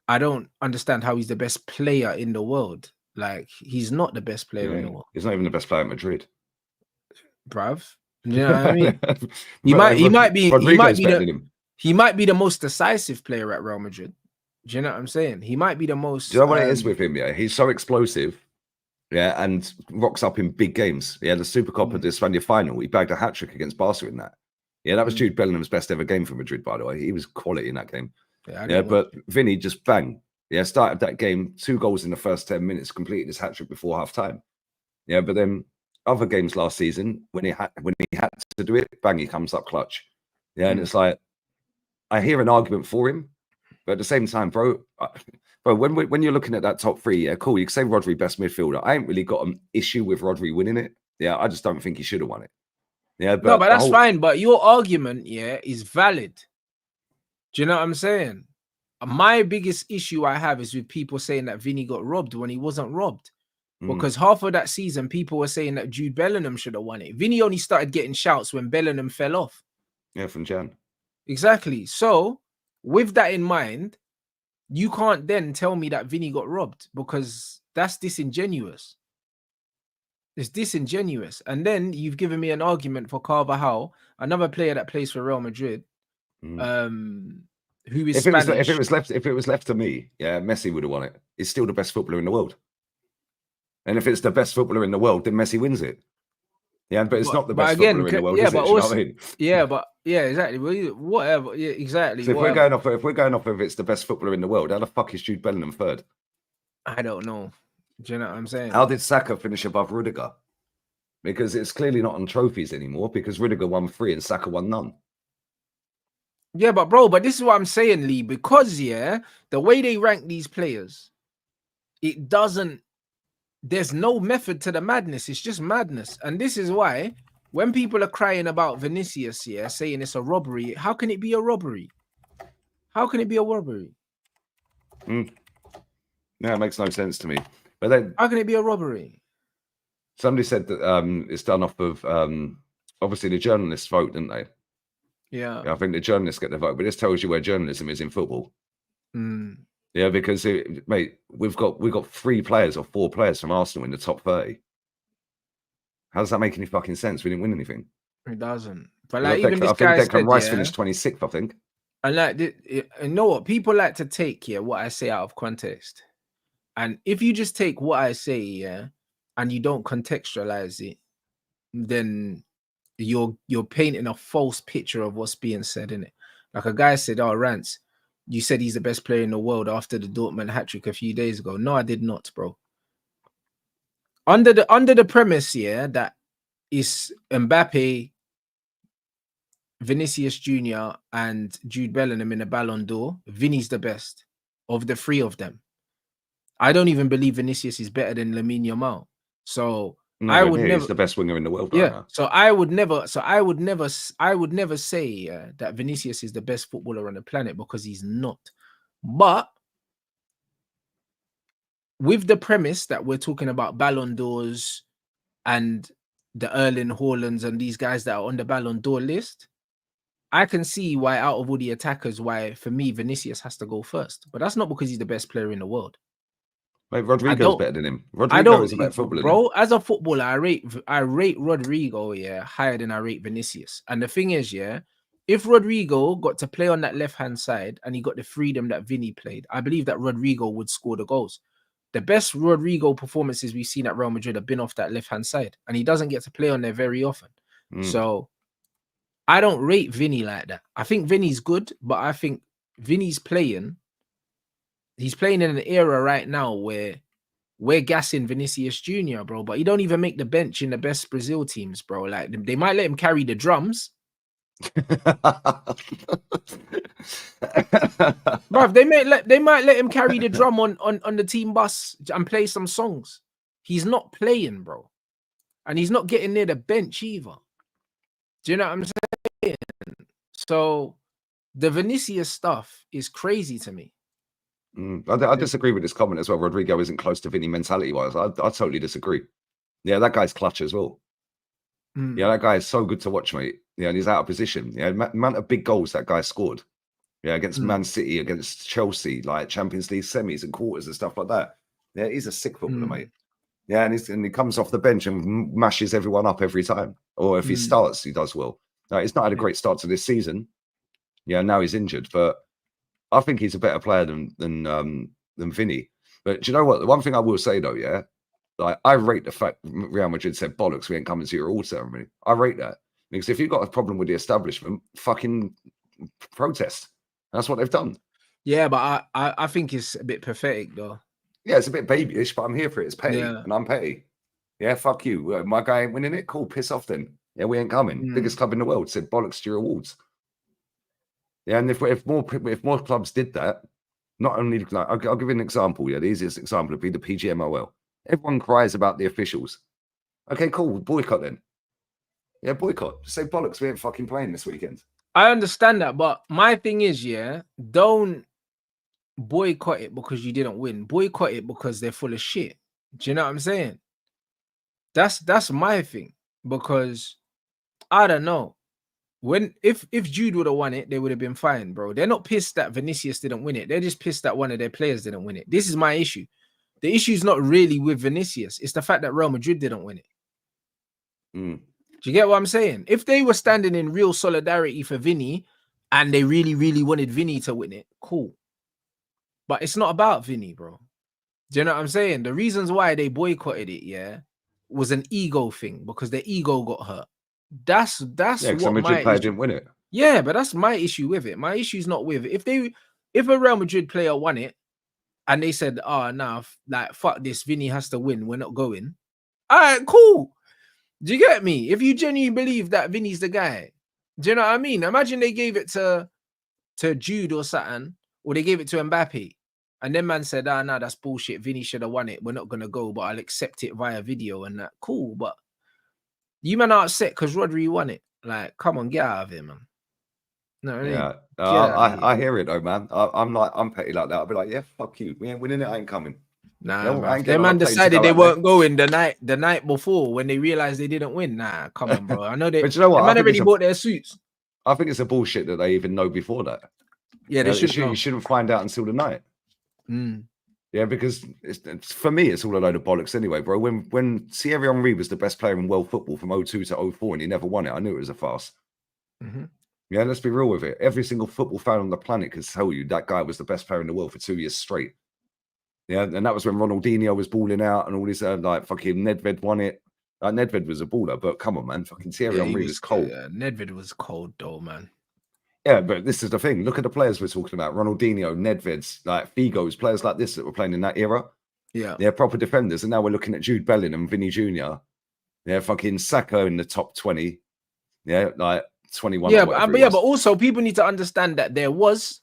I don't understand how he's the best player in the world. Like, he's not the best player in the world, He's not even the best player at Madrid. bruv. Do you know what I mean? Rodrigo's better than him. He might be the most decisive player at Real Madrid. Do you know what I'm saying? He might be the most. Do you know what it is with him? Yeah, he's so explosive. Yeah, and rocks up in big games. Yeah, the Supercopa de España final, he bagged a hat trick against Barca in that. Yeah, that was Jude Bellingham's best ever game for Madrid, by the way. He was quality in that game. Yeah, but Vinny just bang. Yeah, started that game, 2 goals in the first 10 minutes, completed his hat trick before half time. Yeah, but then other games last season, when he had to do it, bang, he comes up clutch. Yeah, and it's like, I hear an argument for him, but at the same time, bro, when you're looking at that top 3, yeah, cool, you can say Rodri best midfielder. I ain't really got an issue with Rodri winning it. Yeah, I just don't think he should have won it. Yeah, but no, but that's fine. But your argument, yeah, is valid. Do you know what I'm saying? My biggest issue I have is with people saying that Vinny got robbed when he wasn't robbed. Because half of that season, people were saying that Jude Bellingham should have won it. Vinny only started getting shouts when Bellingham fell off. Yeah, from Jan. Exactly. So, with that in mind, you can't then tell me that Vinny got robbed, because that's disingenuous. It's disingenuous. And then you've given me an argument for Carvajal, another player that plays for Real Madrid, who is Spanish. If it was left to me, yeah, Messi would have won it. He's still the best footballer in the world. And if it's the best footballer in the world, then Messi wins it. Yeah, but it's not the best footballer in the world, is it? You know what I mean? Yeah, but yeah, exactly. Whatever. Yeah, exactly. So if we're going off of it's the best footballer in the world, how the fuck is Jude Bellingham third? I don't know. Do you know what I'm saying? How did Saka finish above Rudiger? Because it's clearly not on trophies anymore, because Rudiger won 3 and Saka won none. Yeah, but bro, this is what I'm saying, Lee, because the way they rank these players, there's no method to the madness. It's just madness. And this is why when people are crying about Vinicius, saying it's a robbery, how can it be a robbery? How can it be a robbery? Yeah, it makes no sense to me. But then, how can it be a robbery? Somebody said that it's done off of obviously the journalists vote, didn't they? Yeah. I think the journalists get the vote, but this tells you where journalism is in football. Yeah, because mate, we've got 3 players or 4 players from Arsenal in the top 30. How does that make any fucking sense? We didn't win anything. It doesn't. But like, even this guy Declan Rice finished 26th, I think. And like, you know what? People like to take what I say out of context. And if you just take what I say, and you don't contextualize it, then you're painting a false picture of what's being said, innit? Like a guy said, "Oh, Rance, you said he's the best player in the world after the Dortmund hat-trick a few days ago." No, I did not, bro. Under the premise, that is Mbappe, Vinicius Jr. and Jude Bellingham in the Ballon d'Or, Vinny's the best of the 3 of them. I don't even believe Vinicius is better than Lamine Yamal. So I would never. He's the best winger in the world. Yeah. Right now. So I would never say that Vinicius is the best footballer on the planet, because he's not. But with the premise that we're talking about Ballon d'Ors and the Erling Haalands and these guys that are on the Ballon d'Or list, I can see why out of all the attackers, why for me Vinicius has to go first. But that's not because he's the best player in the world. Mate, Rodrigo's better than him. Rodrigo is a better footballer. Bro, as a footballer, I rate Rodrigo, higher than I rate Vinicius. And the thing is, if Rodrigo got to play on that left-hand side and he got the freedom that Vinny played, I believe that Rodrigo would score the goals. The best Rodrigo performances we've seen at Real Madrid have been off that left-hand side, and he doesn't get to play on there very often. So I don't rate Vinny like that. I think Vinny's good, but I think Vinny's he's playing in an era right now where we're gassing Vinicius Jr., bro, but he don't even make the bench in the best Brazil teams, bro. Like, they might let him carry the drums. Bro, they might let him carry the drum on the team bus and play some songs. He's not playing, bro. And he's not getting near the bench either. Do you know what I'm saying? So the Vinicius stuff is crazy to me. I disagree with this comment as well. Rodrigo isn't close to Vinny mentality-wise. I totally disagree. Yeah, that guy's clutch as well. Yeah, that guy is so good to watch, mate. Yeah, and he's out of position. Yeah, amount of big goals that guy scored. Yeah, against Man City, against Chelsea, like Champions League semis and quarters and stuff like that. Yeah, he's a sick footballer, mate. Yeah, and he comes off the bench and mashes everyone up every time. Or if he starts, he does well. Now, he's not had a great start to this season. Yeah, now he's injured, but I think he's a better player than Vinny. But do you know what? The one thing I will say though, yeah, like I rate the fact Real Madrid said bollocks, we ain't coming to your award ceremony. I rate that because if you've got a problem with the establishment, fucking protest. That's what they've done. Yeah, but I think it's a bit pathetic though. Yeah, it's a bit babyish, but I'm here for it. It's petty, and I'm petty. Yeah, fuck you. My guy ain't winning it. Cool, piss off then. Yeah, we ain't coming. Biggest club in the world said bollocks to your awards. Yeah, and if more clubs did that, not only like I'll give you an example. Yeah, the easiest example would be the PGMOL. Everyone cries about the officials. Okay, cool. Boycott then. Yeah, boycott. Just say bollocks. We ain't fucking playing this weekend. I understand that, but my thing is, yeah, don't boycott it because you didn't win. Boycott it because they're full of shit. Do you know what I'm saying? That's my thing, because I don't know. If Jude would have won it, they would have been fine, bro. They're not pissed that Vinicius didn't win it. They're just pissed that one of their players didn't win it. This is my issue. The issue is not really with Vinicius. It's the fact that Real Madrid didn't win it. Do you get what I'm saying? If they were standing in real solidarity for Vinny and they really, really wanted Vinny to win it, cool. But it's not about Vinny, bro. Do you know what I'm saying? The reasons why they boycotted it, yeah, was an ego thing because their ego got hurt. That's what Madrid player didn't win it. Yeah, but that's my issue with it. My issue is not with it. If a Real Madrid player won it and they said, "Oh, nah, like fuck this, Vinny has to win. We're not going." All right, cool. Do you get me? If you genuinely believe that Vinny's the guy, do you know what I mean? Imagine they gave it to Jude or something, or they gave it to Mbappe, and then man said, "Ah, no, that's bullshit. Vinny should have won it. We're not gonna go, but I'll accept it via video and that." Cool, but you man are upset because Rodri won it. Like, come on, get out of here, man. No, yeah, I hear it though, man. I'm petty like that. I'll be like, yeah, fuck you. We ain't winning it. I ain't coming. Nah, man decided they weren't going the night before when they realized they didn't win. Nah, come on, bro. I know they. But you know what? Man already bought their suits. I think it's a bullshit that they even know before that. Yeah, they should. You shouldn't find out until the night. Yeah, because for me, it's all a load of bollocks anyway, bro. When Thierry Henry was the best player in world football from 02 to 04 and he never won it, I knew it was a farce. Yeah, let's be real with it. Every single football fan on the planet can tell you that guy was the best player in the world for 2 years straight. Yeah, and that was when Ronaldinho was balling out and all this, like fucking Nedved won it. Nedved was a baller, but come on, man. Fucking Thierry Henry was cold. Yeah, Nedved was cold, though, man. Yeah, but this is the thing. Look at the players we're talking about. Ronaldinho, Nedved's, like Figo's, players like this that were playing in that era. Yeah. They're proper defenders. And now we're looking at Jude Bellingham, Vinny Jr. Yeah, fucking Saka in the top 20. Yeah, like 21. Yeah, but also people need to understand that there was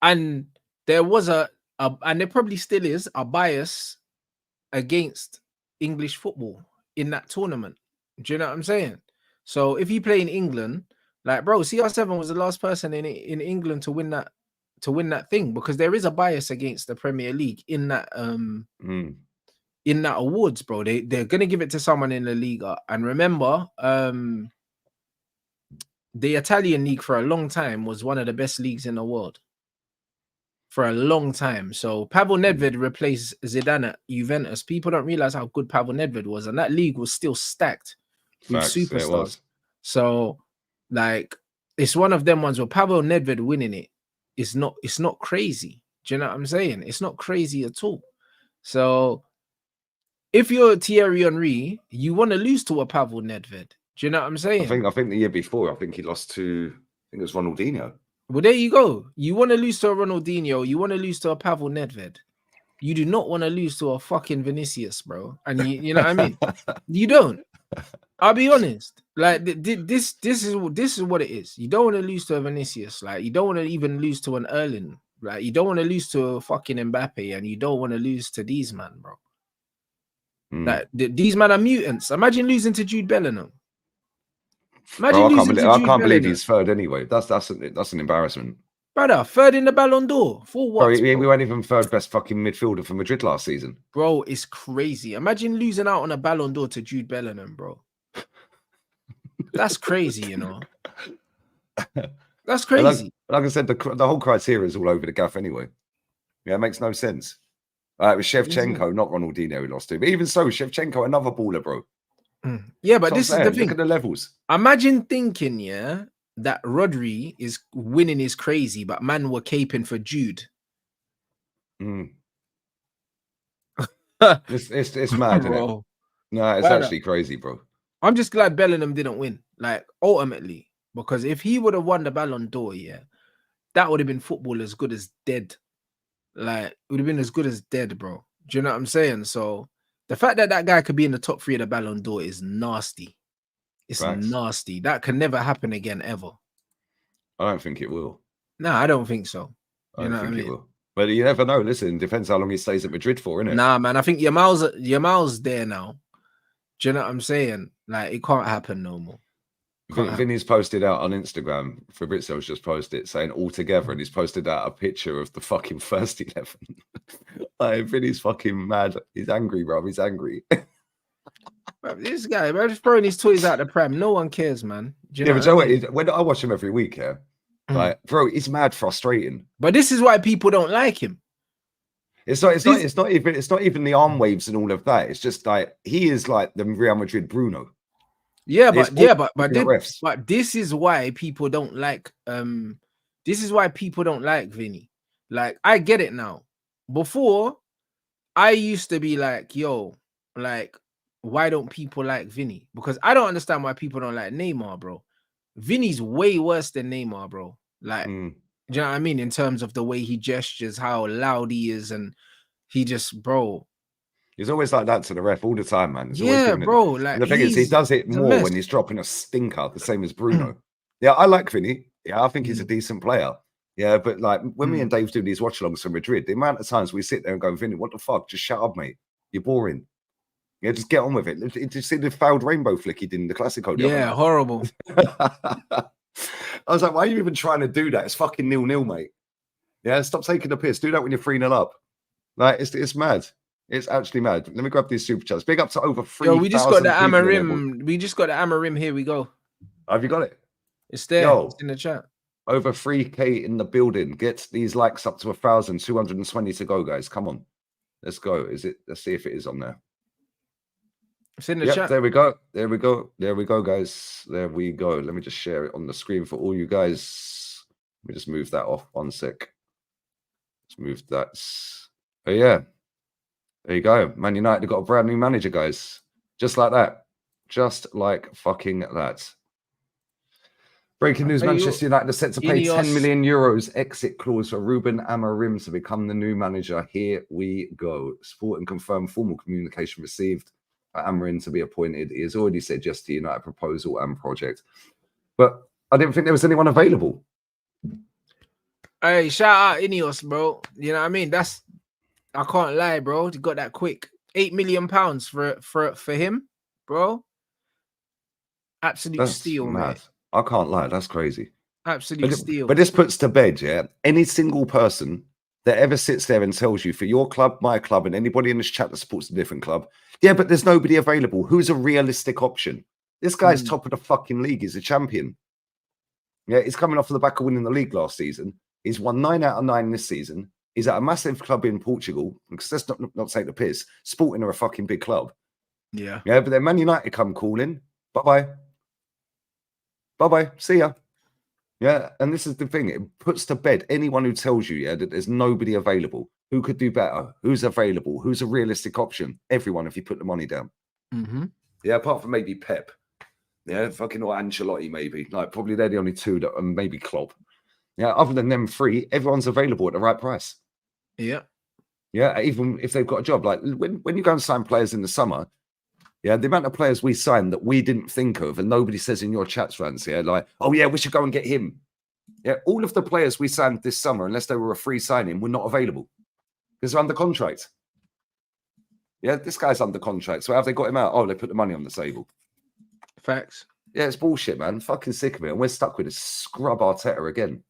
and there probably still is a bias against English football in that tournament. Do you know what I'm saying? So if you play in England, like, bro, CR7 was the last person in England to win that thing, because there is a bias against the Premier League in that in that awards, bro. They're gonna give it to someone in the Liga. And remember, the Italian league for a long time was one of the best leagues in the world. For a long time. So Pavel Nedved replaced Zidane at Juventus. People don't realize how good Pavel Nedved was, and that league was still stacked with superstars. So, like, it's one of them ones where Pavel Nedved winning it is not. It's not crazy. Do you know what I'm saying? It's not crazy at all. So, if you're Thierry Henry, you want to lose to a Pavel Nedved. Do you know what I'm saying? I think the year before, I think he lost to, I think it was Ronaldinho. Well, there you go. You want to lose to a Ronaldinho. You want to lose to a Pavel Nedved. You do not want to lose to a fucking Vinicius, bro. And you know what I mean? You don't. I'll be honest. Like, this is what it is. You don't want to lose to a Vinicius. Like, you don't want to even lose to an Erling. Like, you don't want to lose to a fucking Mbappe, and you don't want to lose to these man, bro. Like, these men are mutants. Imagine losing to Jude Bellingham. I can't believe he's third anyway. That's an embarrassment. Brother, third in the Ballon d'Or. For what? Bro, we Bro? weren't even third best fucking midfielder for Madrid last season. Bro, it's crazy. Imagine losing out on a Ballon d'Or to Jude Bellingham, bro. That's crazy, you know. That's crazy. Like I said, the whole criteria is all over the gaff anyway. Yeah, it makes no sense. It was Shevchenko, not Ronaldinho, who lost to. But even so, Shevchenko, another baller, bro. Yeah, but That's this what is I'm the saying. thing. Look at the levels. Imagine thinking, yeah, that Rodri is winning is crazy, but man were caping for Jude. It's mad, isn't it? No, it's actually crazy, bro. I'm just glad Bellingham didn't win, like ultimately, because if he would have won the Ballon d'Or, yeah, that would have been football as good as dead. Like, it would have been as good as dead, bro. Do you know what I'm saying? So the fact that that guy could be in the top 3 of the Ballon d'Or is nasty. It's nasty. That can never happen again, ever. I don't think it will. No, I don't think so. I don't think it will. But you never know. Listen, depends how long he stays at Madrid for, innit? Nah, man. I think Yamal's there now. Do you know what I'm saying? Like, it can't happen no more. Vinny's posted out on Instagram. Fabrizio's just posted it saying all together, and he's posted out a picture of the fucking first 11. Like, Vinny's fucking mad. He's angry, bro. He's angry. Bro, this guy, bro, just throwing his toys out the pram. No one cares, man. Do you know but what I mean? when I watch him every week, yeah, like, bro, it's mad frustrating. But this is why people don't like him. It's not even the arm waves and all of that. It's just like he is like the Real Madrid Bruno. Yeah, but this is why people don't like Vinny. Like, I get it now. Before, I used to be like, yo, like, why don't people like Vinny? Because I don't understand why people don't like Neymar, bro. Vinny's way worse than Neymar, bro. Like, do you know what I mean? In terms of the way he gestures, how loud he is, and he just, bro. He's always like that to the ref all the time, man. He's yeah, bro. Like, and the thing is, he does it more when he's dropping a stinker, the same as Bruno. Yeah, I like Vinny. Yeah, I think he's a decent player. Yeah, but like when me and Dave do these watch-alongs for Madrid, the amount of times we sit there and go, Vinny, what the fuck? Just shut up, mate. You're boring. Yeah, just get on with it. Did you see the failed rainbow flick he did in the Classico? Yeah, horrible. I was like, why are you even trying to do that? It's fucking 0-0, mate. Yeah, stop taking the piss. Do that when you're 3-0 up. Like, it's mad. It's actually mad. Let me grab these super chats. Big up to over 3,000. Yo, we just got the Amorim. We just got the Amorim. Here we go. Have you got it? It's there. Yo, it's in the chat. Over 3K in the building. Get these likes up to 1,220 to go, guys. Come on. Let's go. Is it? Let's see if it is on there. It's in the chat. There we go. There we go. There we go, guys. There we go. Let me just share it on the screen for all you guys. Let me just move that off 1 sec. Let's move that. Oh, yeah. There you go. Man United have got a brand new manager, guys. Just like that. Just like fucking that. Breaking news, Manchester United are set to pay 10 million euros exit clause for Ruben Amorim to become the new manager. Here we go. Sporting confirmed formal communication received for Amorim to be appointed. He has already said yes to United proposal and project. But I didn't think there was anyone available. Hey, shout out Ineos, bro. You know what I mean? I can't lie, bro. He got that quick. £8 million for him, bro. Absolute steal, mad. Mate. I can't lie. That's crazy. Absolute steal. But this puts to bed, yeah, any single person that ever sits there and tells you for your club, my club, and anybody in this chat that supports a different club, yeah, but there's nobody available. Who's a realistic option? This guy's top of the fucking league. He's a champion. Yeah, he's coming off the back of winning the league last season. He's won 9 out of 9 this season. He's at a massive club in Portugal. Because let's not take the piss. Sporting are a fucking big club. Yeah. Yeah, but then Man United come calling. Bye-bye. Bye-bye. See ya. Yeah, and this is the thing. It puts to bed anyone who tells you, yeah, that there's nobody available. Who could do better? Who's available? Who's a realistic option? Everyone, if you put the money down. Yeah, apart from maybe Pep. Yeah, fucking or Ancelotti, maybe. Like, probably they're the only two that, and maybe Klopp. Yeah, other than them three, everyone's available at the right price. Yeah. Yeah, even if they've got a job. Like, when you go and sign players in the summer, yeah, the amount of players we signed that we didn't think of, and nobody says in your chats, Rans, yeah, like, oh, yeah, we should go and get him. Yeah, all of the players we signed this summer, unless they were a free signing, were not available because they're under contract. Yeah, this guy's under contract. So how have they got him out? Oh, they put the money on the table. Facts. Yeah, it's bullshit, man. Fucking sick of it. And we're stuck with this scrub Arteta again.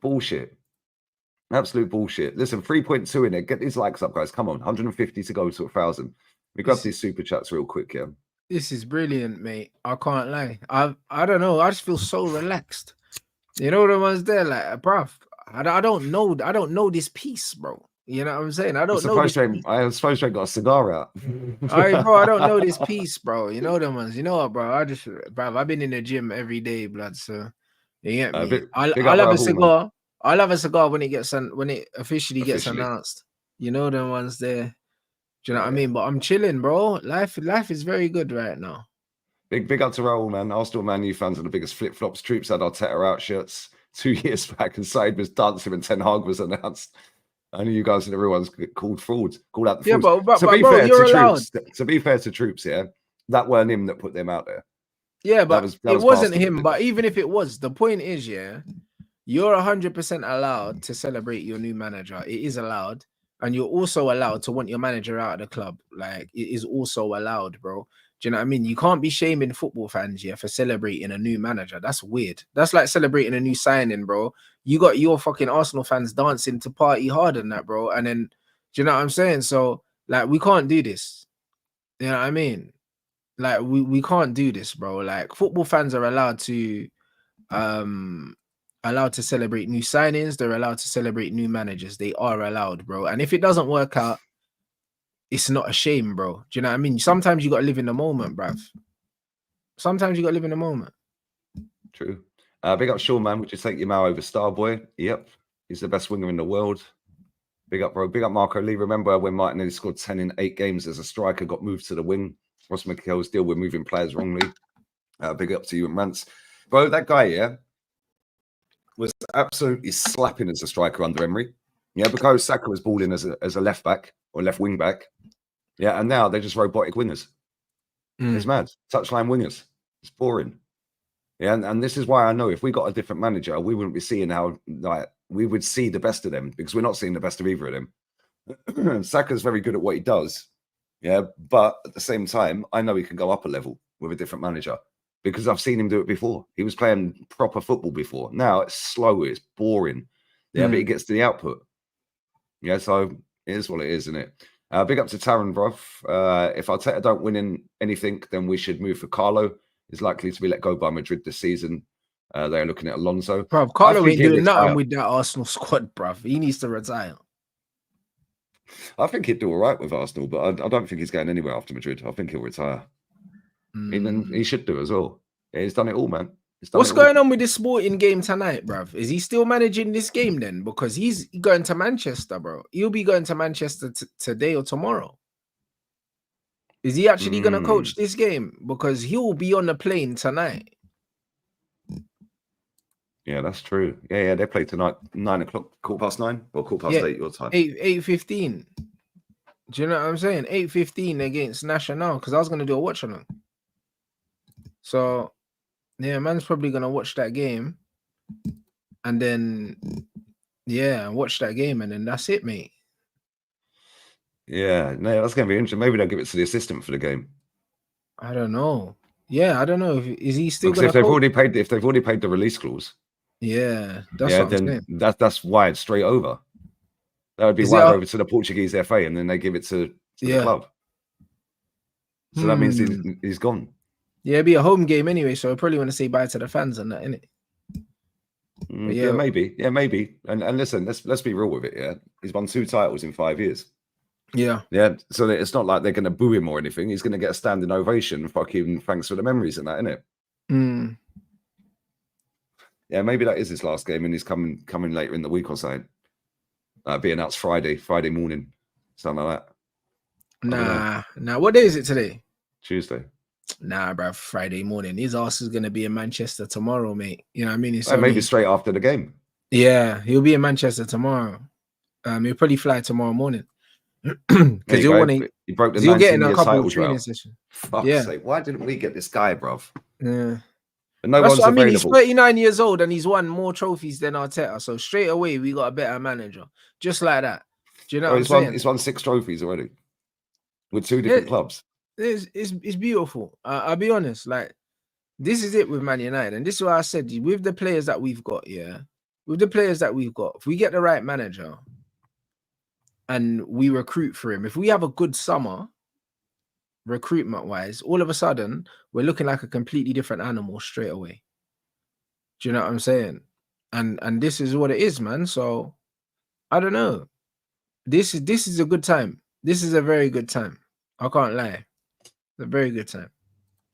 Bullshit. Absolute bullshit. Listen, 3.2 in it. Get these likes up, guys. Come on. 150 to go to 1,000. We grab these super chats real quick, yeah. This is brilliant, mate. I can't lie. I don't know. I just feel so relaxed. You know the ones there, like, bruv. I don't know this piece, bro. You know what I'm saying? I don't know this piece. I suppose I got a cigar out. All right, bro. I don't know this piece, bro. You know them ones. You know what, bro? I've been in the gym every day, blood. So you get me. I'll have a cigar. Man. I'll have a cigar when it officially gets announced. You know them ones there. Do you know what I mean? But I'm chilling, bro. Life is very good right now. Big up to Raul, man. Arsenal Man U fans are the biggest flip-flops. Troops had Arteta out shirts 2 years back, and Said was dancing when Ten Hag was announced. I know you guys and everyone's called frauds, called out the frauds. Yeah, but bro, you're allowed. To be fair to Troops, yeah, that weren't him that put them out there. Yeah, but it wasn't him. But even if it was, the point is, yeah, you're 100% allowed to celebrate your new manager. It is allowed. And you're also allowed to want your manager out of the club. Like, it is also allowed, bro. Do you know what I mean? You can't be shaming football fans, yeah, for celebrating a new manager. That's weird. That's like celebrating a new signing, bro. You got your fucking Arsenal fans dancing to party hard than that, bro. And then, do you know what I'm saying? So, like, we can't do this. You know what I mean? Like, we can't do this, bro. Like, football fans are allowed to celebrate new signings. They're allowed to celebrate new managers. They are allowed, bro. And if it doesn't work out, it's not a shame, bro. Do you know what I mean? Sometimes you got to live in the moment, bruv. Sometimes you got to live in the moment. True. Big up Sean, man. Would you take your Mao over Starboy? Yep. He's the best winger in the world. Big up, bro. Big up Marco Lee. Remember when Martinelli scored 10 in 8 games as a striker, got moved to the wing? Ross McHale's deal with moving players wrongly. Big up to you and Rance. Bro, that guy, yeah, was absolutely slapping as a striker under Emery. Yeah, because Saka was balling as a left back or left wing back. Yeah, and now they're just robotic wingers. It's mad. Touchline wingers. It's boring. Yeah, and this is why I know if we got a different manager, we wouldn't be seeing how, like, we would see the best of them, because we're not seeing the best of either of them. Saka's very good at what he does. Yeah, but at the same time, I know he can go up a level with a different manager, because I've seen him do it before. He was playing proper football before. Now it's slow, it's boring. Yeah, but he gets to the output. Yeah, so it is what it is, isn't it? Big up to Taron, bruv. If Arteta don't win in anything, then we should move for Carlo. He's likely to be let go by Madrid this season. They're looking at Alonso. Bruv, Carlo ain't doing nothing with that Arsenal squad, bruv. He needs to retire. I think he'd do all right with Arsenal, but I don't think he's going anywhere after Madrid. I think he'll retire. He should do as well. Yeah, he's done it all, man. What's going on with this Sporting game tonight, bruv? Is he still managing this game then? Because he's going to Manchester, bro. He'll be going to Manchester today or tomorrow. Is he actually going to coach this game? Because he'll be on the plane tonight. Yeah, that's true. Yeah, they play tonight, 9 o'clock, 9:15, or 8:15 your time. 8:15. Do you know what I'm saying? 8:15 against Nacional, because I was going to do a watch along. So, yeah, man's probably going to watch that game. And then, yeah, watch that game, and then that's it, mate. Yeah, no, that's going to be interesting. Maybe they'll give it to the assistant for the game. I don't know. Yeah, I don't know. Is he still going to? If they've already paid the release clause. Yeah, then that's wide straight over. That would be wide over to the Portuguese FA, and then they give it to the club. So that means he's gone. Yeah, it'd be a home game anyway, so I probably want to say bye to the fans and that, innit? Yeah, maybe. Yeah, maybe. And listen, let's be real with it. Yeah, he's won 2 titles in 5 years. Yeah. So it's not like they're going to boo him or anything. He's going to get a standing ovation. Fucking thanks for the memories and that, innit? Yeah, maybe that is his last game, and he's coming later in the week or something. Be announced Friday morning, something like that. Nah. What day is it today? Tuesday. Nah, bro. Friday morning. His ass is gonna be in Manchester tomorrow, mate. You know what I mean? Maybe straight after the game. Yeah, he'll be in Manchester tomorrow. He'll probably fly tomorrow morning. Because he broke the 19-year title drought. Yeah. Sake, why didn't we get this guy, bruv? Yeah. But no one's available. He's 39 years old and he's won more trophies than Arteta. So straight away we got a better manager, just like that. Do you know what I'm saying? He's won 6 trophies already with 2 different clubs. It's beautiful. I'll be honest. Like, this is it with Man United, and this is why I said with the players that we've got, yeah, with the players that we've got, if we get the right manager and we recruit for him, if we have a good summer recruitment wise, all of a sudden we're looking like a completely different animal straight away. Do you know what I'm saying? And this is what it is, man. So I don't know. This is a good time. This is a very good time. I can't lie. It's a very good time.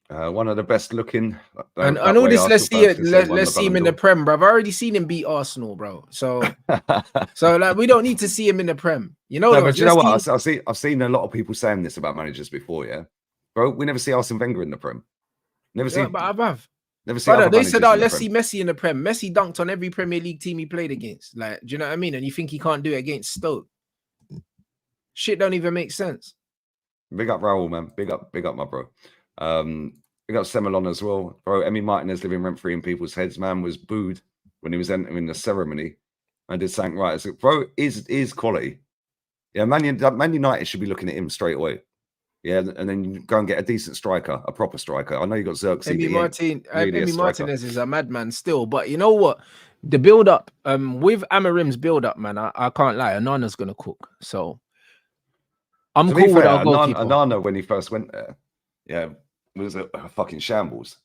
One of the best looking. And I know this. Let's see it. Let's see him in the Prem, bro. I've already seen him beat Arsenal, bro. So like we don't need to see him in the Prem. You know, no, but you know what? I've seen a lot of people saying this about managers before, yeah, bro. We never see Arsene Wenger in the Prem. Never see. But I've never see. They said, "Oh, let's see Messi in the Prem." Messi dunked on every Premier League team he played against. Like, do you know what I mean? And you think he can't do it against Stoke? Shit don't even make sense. Big up Raul, man. Big up my bro. Big up Semelon as well, bro. Emi Martinez living rent free in people's heads. Man was booed when he was entering the ceremony. I did something right. I said, bro, is quality. Yeah, Man United should be looking at him straight away. Yeah, and then you go and get a decent striker, a proper striker. I know you got Xerxes. Emi Martinez is a madman still, but you know what? The build up, with Amorim's build up, man, I can't lie. Anana's gonna cook. So I'm cool with our goalkeeper. Anana, when he first went there, yeah, was a fucking shambles.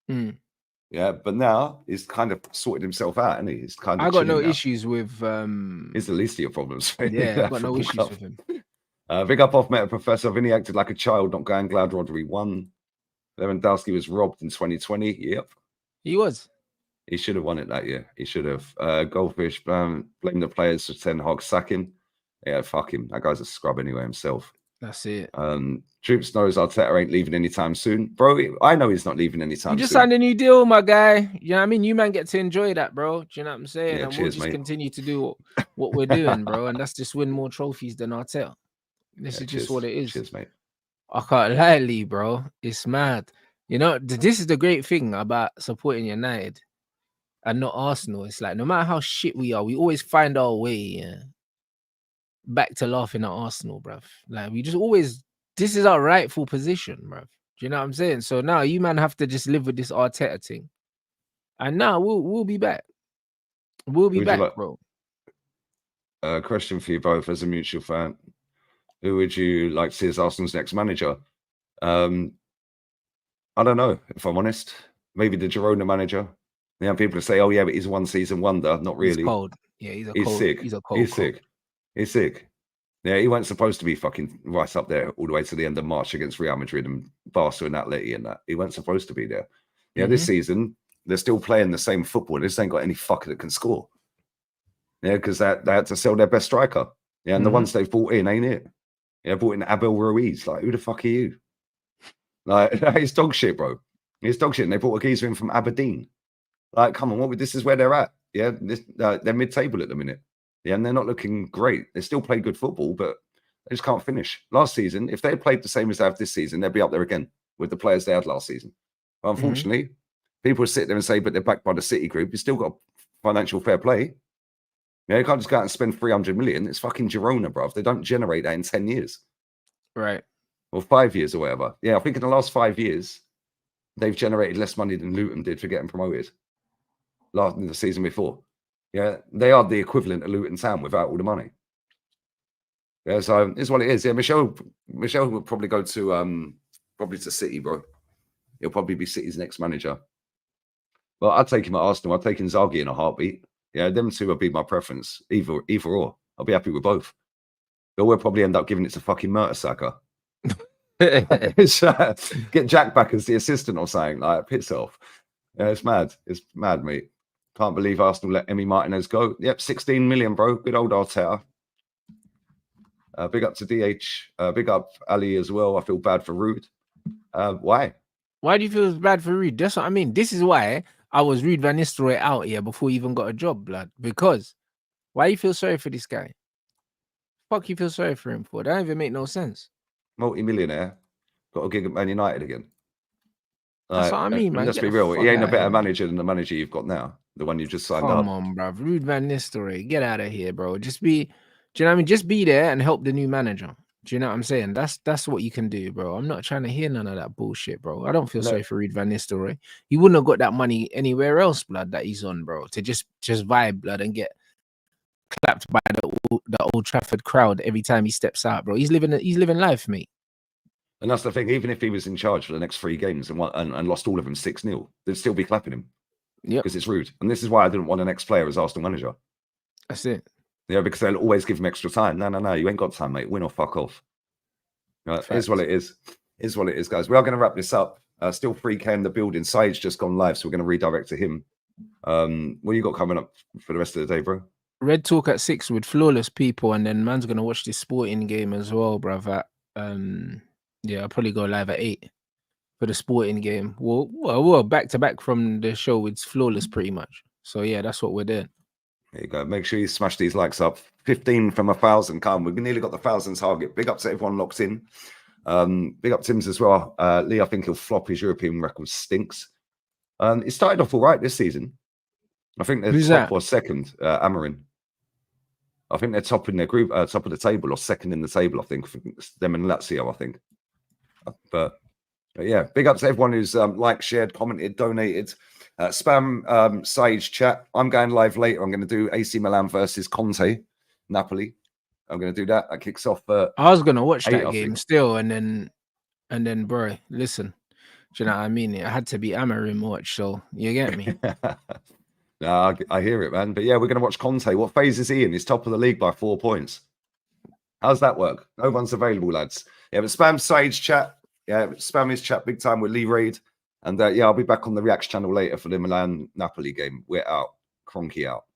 Yeah, but now he's kind of sorted himself out, and he's kind of. I got no issues with. It's the least of your problems. Yeah, I got no issues with him. Big up off Meta Professor. Vinny acted like a child, not going glad Rodri won. Lewandowski was robbed in 2020. Yep, he was. He should have won it that year. He should have. Goldfish blame the players for Ten Hag sacking. Yeah, fuck him. That guy's a scrub anyway himself. That's it. Troops knows Arteta ain't leaving anytime soon. Bro, I know he's not leaving anytime soon. You just signed a new deal, my guy. You know what I mean? You man get to enjoy that, bro. Do you know what I'm saying? Yeah, and cheers, we'll just mate. continue to do what we're doing, bro. And that's just win more trophies than Arteta. This is just what it is. Cheers, mate. I can't lie, Lee, bro. It's mad. You know, this is the great thing about supporting United and not Arsenal. It's like, no matter how shit we are, we always find our way back to laughing at Arsenal, bruv. Like, we just always, this is our rightful position, bruv. Do you know what I'm saying? So now you man have to just live with this Arteta thing. And now we'll be back. We'll be back, bro. Question for you both as a mutual fan. Who would you like to see as Arsenal's next manager? I don't know, if I'm honest. Maybe the Girona manager. You know, people say, oh, yeah, but he's a one-season wonder. Not really. He's cold. Yeah, he's sick. He's a cold. He's sick. He's sick. Yeah, he wasn't supposed to be fucking right up there all the way to the end of March against Real Madrid and Barca and Atleti and that. He wasn't supposed to be there. Yeah, this season, they're still playing the same football. They just ain't got any fucker that can score. Yeah, because they had to sell their best striker. Yeah, and the ones they've bought in ain't it. Yeah, bought in Abel Ruiz. Like, who the fuck are you? Like, he's dog shit, bro. He's dog shit. And they bought a geezer in from Aberdeen. Like, come on, this is where they're at. Yeah, they're mid-table at the minute. Yeah, and they're not looking great. They still play good football, but they just can't finish. Last season, if they had played the same as they have this season, they'd be up there again with the players they had last season. But unfortunately, people sit there and say, but they're backed by the City Group. You still got financial fair play. Yeah, you can't just go out and spend 300 million. It's fucking Girona, bruv. They don't generate that in 10 years. Right. Or 5 years or whatever. Yeah, I think in the last 5 years, they've generated less money than Luton did for getting promoted the season before. Yeah, they are the equivalent of Luton Town without all the money. Yeah, so it's what it is. Yeah, Michelle would probably go to City, bro. He'll probably be City's next manager. Well, I'd take him at Arsenal. I'd take Inzaghi in a heartbeat. Yeah, them two would be my preference. Either or. I'll be happy with both. But we'll probably end up giving it to fucking Mertesacker. Get Jack back as the assistant or something. Like, piss off. Yeah, it's mad. It's mad, mate. Can't believe Arsenal let Emi Martinez go. Yep, 16 million, bro. Good old Arteta. Big up to DH. Big up Ali as well. I feel bad for Rude. Why? Why do you feel bad for Rude? That's what I mean. This is why I was Rude Van Nistelrooy out here before he even got a job, blood. Because why you feel sorry for this guy? Fuck you feel sorry for him for? That don't even make no sense. Multi-millionaire. Got a gig at Man United again. That's what I mean, man. Let's be real. He ain't a better manager than the manager you've got now. The one you just signed up. Come on, bro. Rude Van Nistelrooy. Get out of here, bro. Just be, do you know what I mean? Just be there and help the new manager. Do you know what I'm saying? That's what you can do, bro. I'm not trying to hear none of that bullshit, bro. I don't feel sorry for Ruud van Nistelrooy. He wouldn't have got that money anywhere else, blood, that he's on, bro. To just vibe, blood, and get clapped by the Old Trafford crowd every time he steps out, bro. He's living life, mate. And that's the thing. Even if he was in charge for the next 3 games and lost all of them 6-0, they'd still be clapping him. Yeah, because it's rude. And this is why I didn't want an ex-player as Arsenal manager. That's it. Yeah, because they'll always give him extra time. No, you ain't got time, mate. Win or fuck off. Here's what it is. Here's what it is, guys. We are going to wrap this up. Still 3K in the building. Saeed's just gone live, so we're going to redirect to him. What you got coming up for the rest of the day, bro? Red Talk at 6 with flawless people, and then man's going to watch this sporting game as well, bruv. Yeah, I'll probably go live at 8 for the sporting game. Well, back to back from the show with flawless pretty much. So yeah, that's what we're doing. There you go. Make sure you smash these likes up. 15 from 1,000. Come, we've nearly got the 1,000 target. Big up to everyone locked in. Big up Tim's as well. Lee, I think he'll flop. His European record stinks. It started off all right this season. I think they're top or second. Amorim. I think they're top in their group, top of the table or second in the table. I think it's them and Lazio. I think. But yeah, big up to everyone who's liked, shared, commented, donated. Spam Sage chat. I'm going live later. I'm going to do AC Milan versus Conte, Napoli. I'm going to do that. That kicks off. I was going to watch that game still, and then, bro, listen. Do you know what I mean? It had to be Amorim watch, so you get me. No, I hear it, man. But yeah, we're going to watch Conte. What phase is he in? He's top of the league by 4 points. How's that work? No one's available, lads. Yeah, but spam Sage chat. Yeah, spam his chat big time with Lee Reid. And yeah, I'll be back on the Reacts channel later for the Milan-Napoli game. We're out. Cronky out.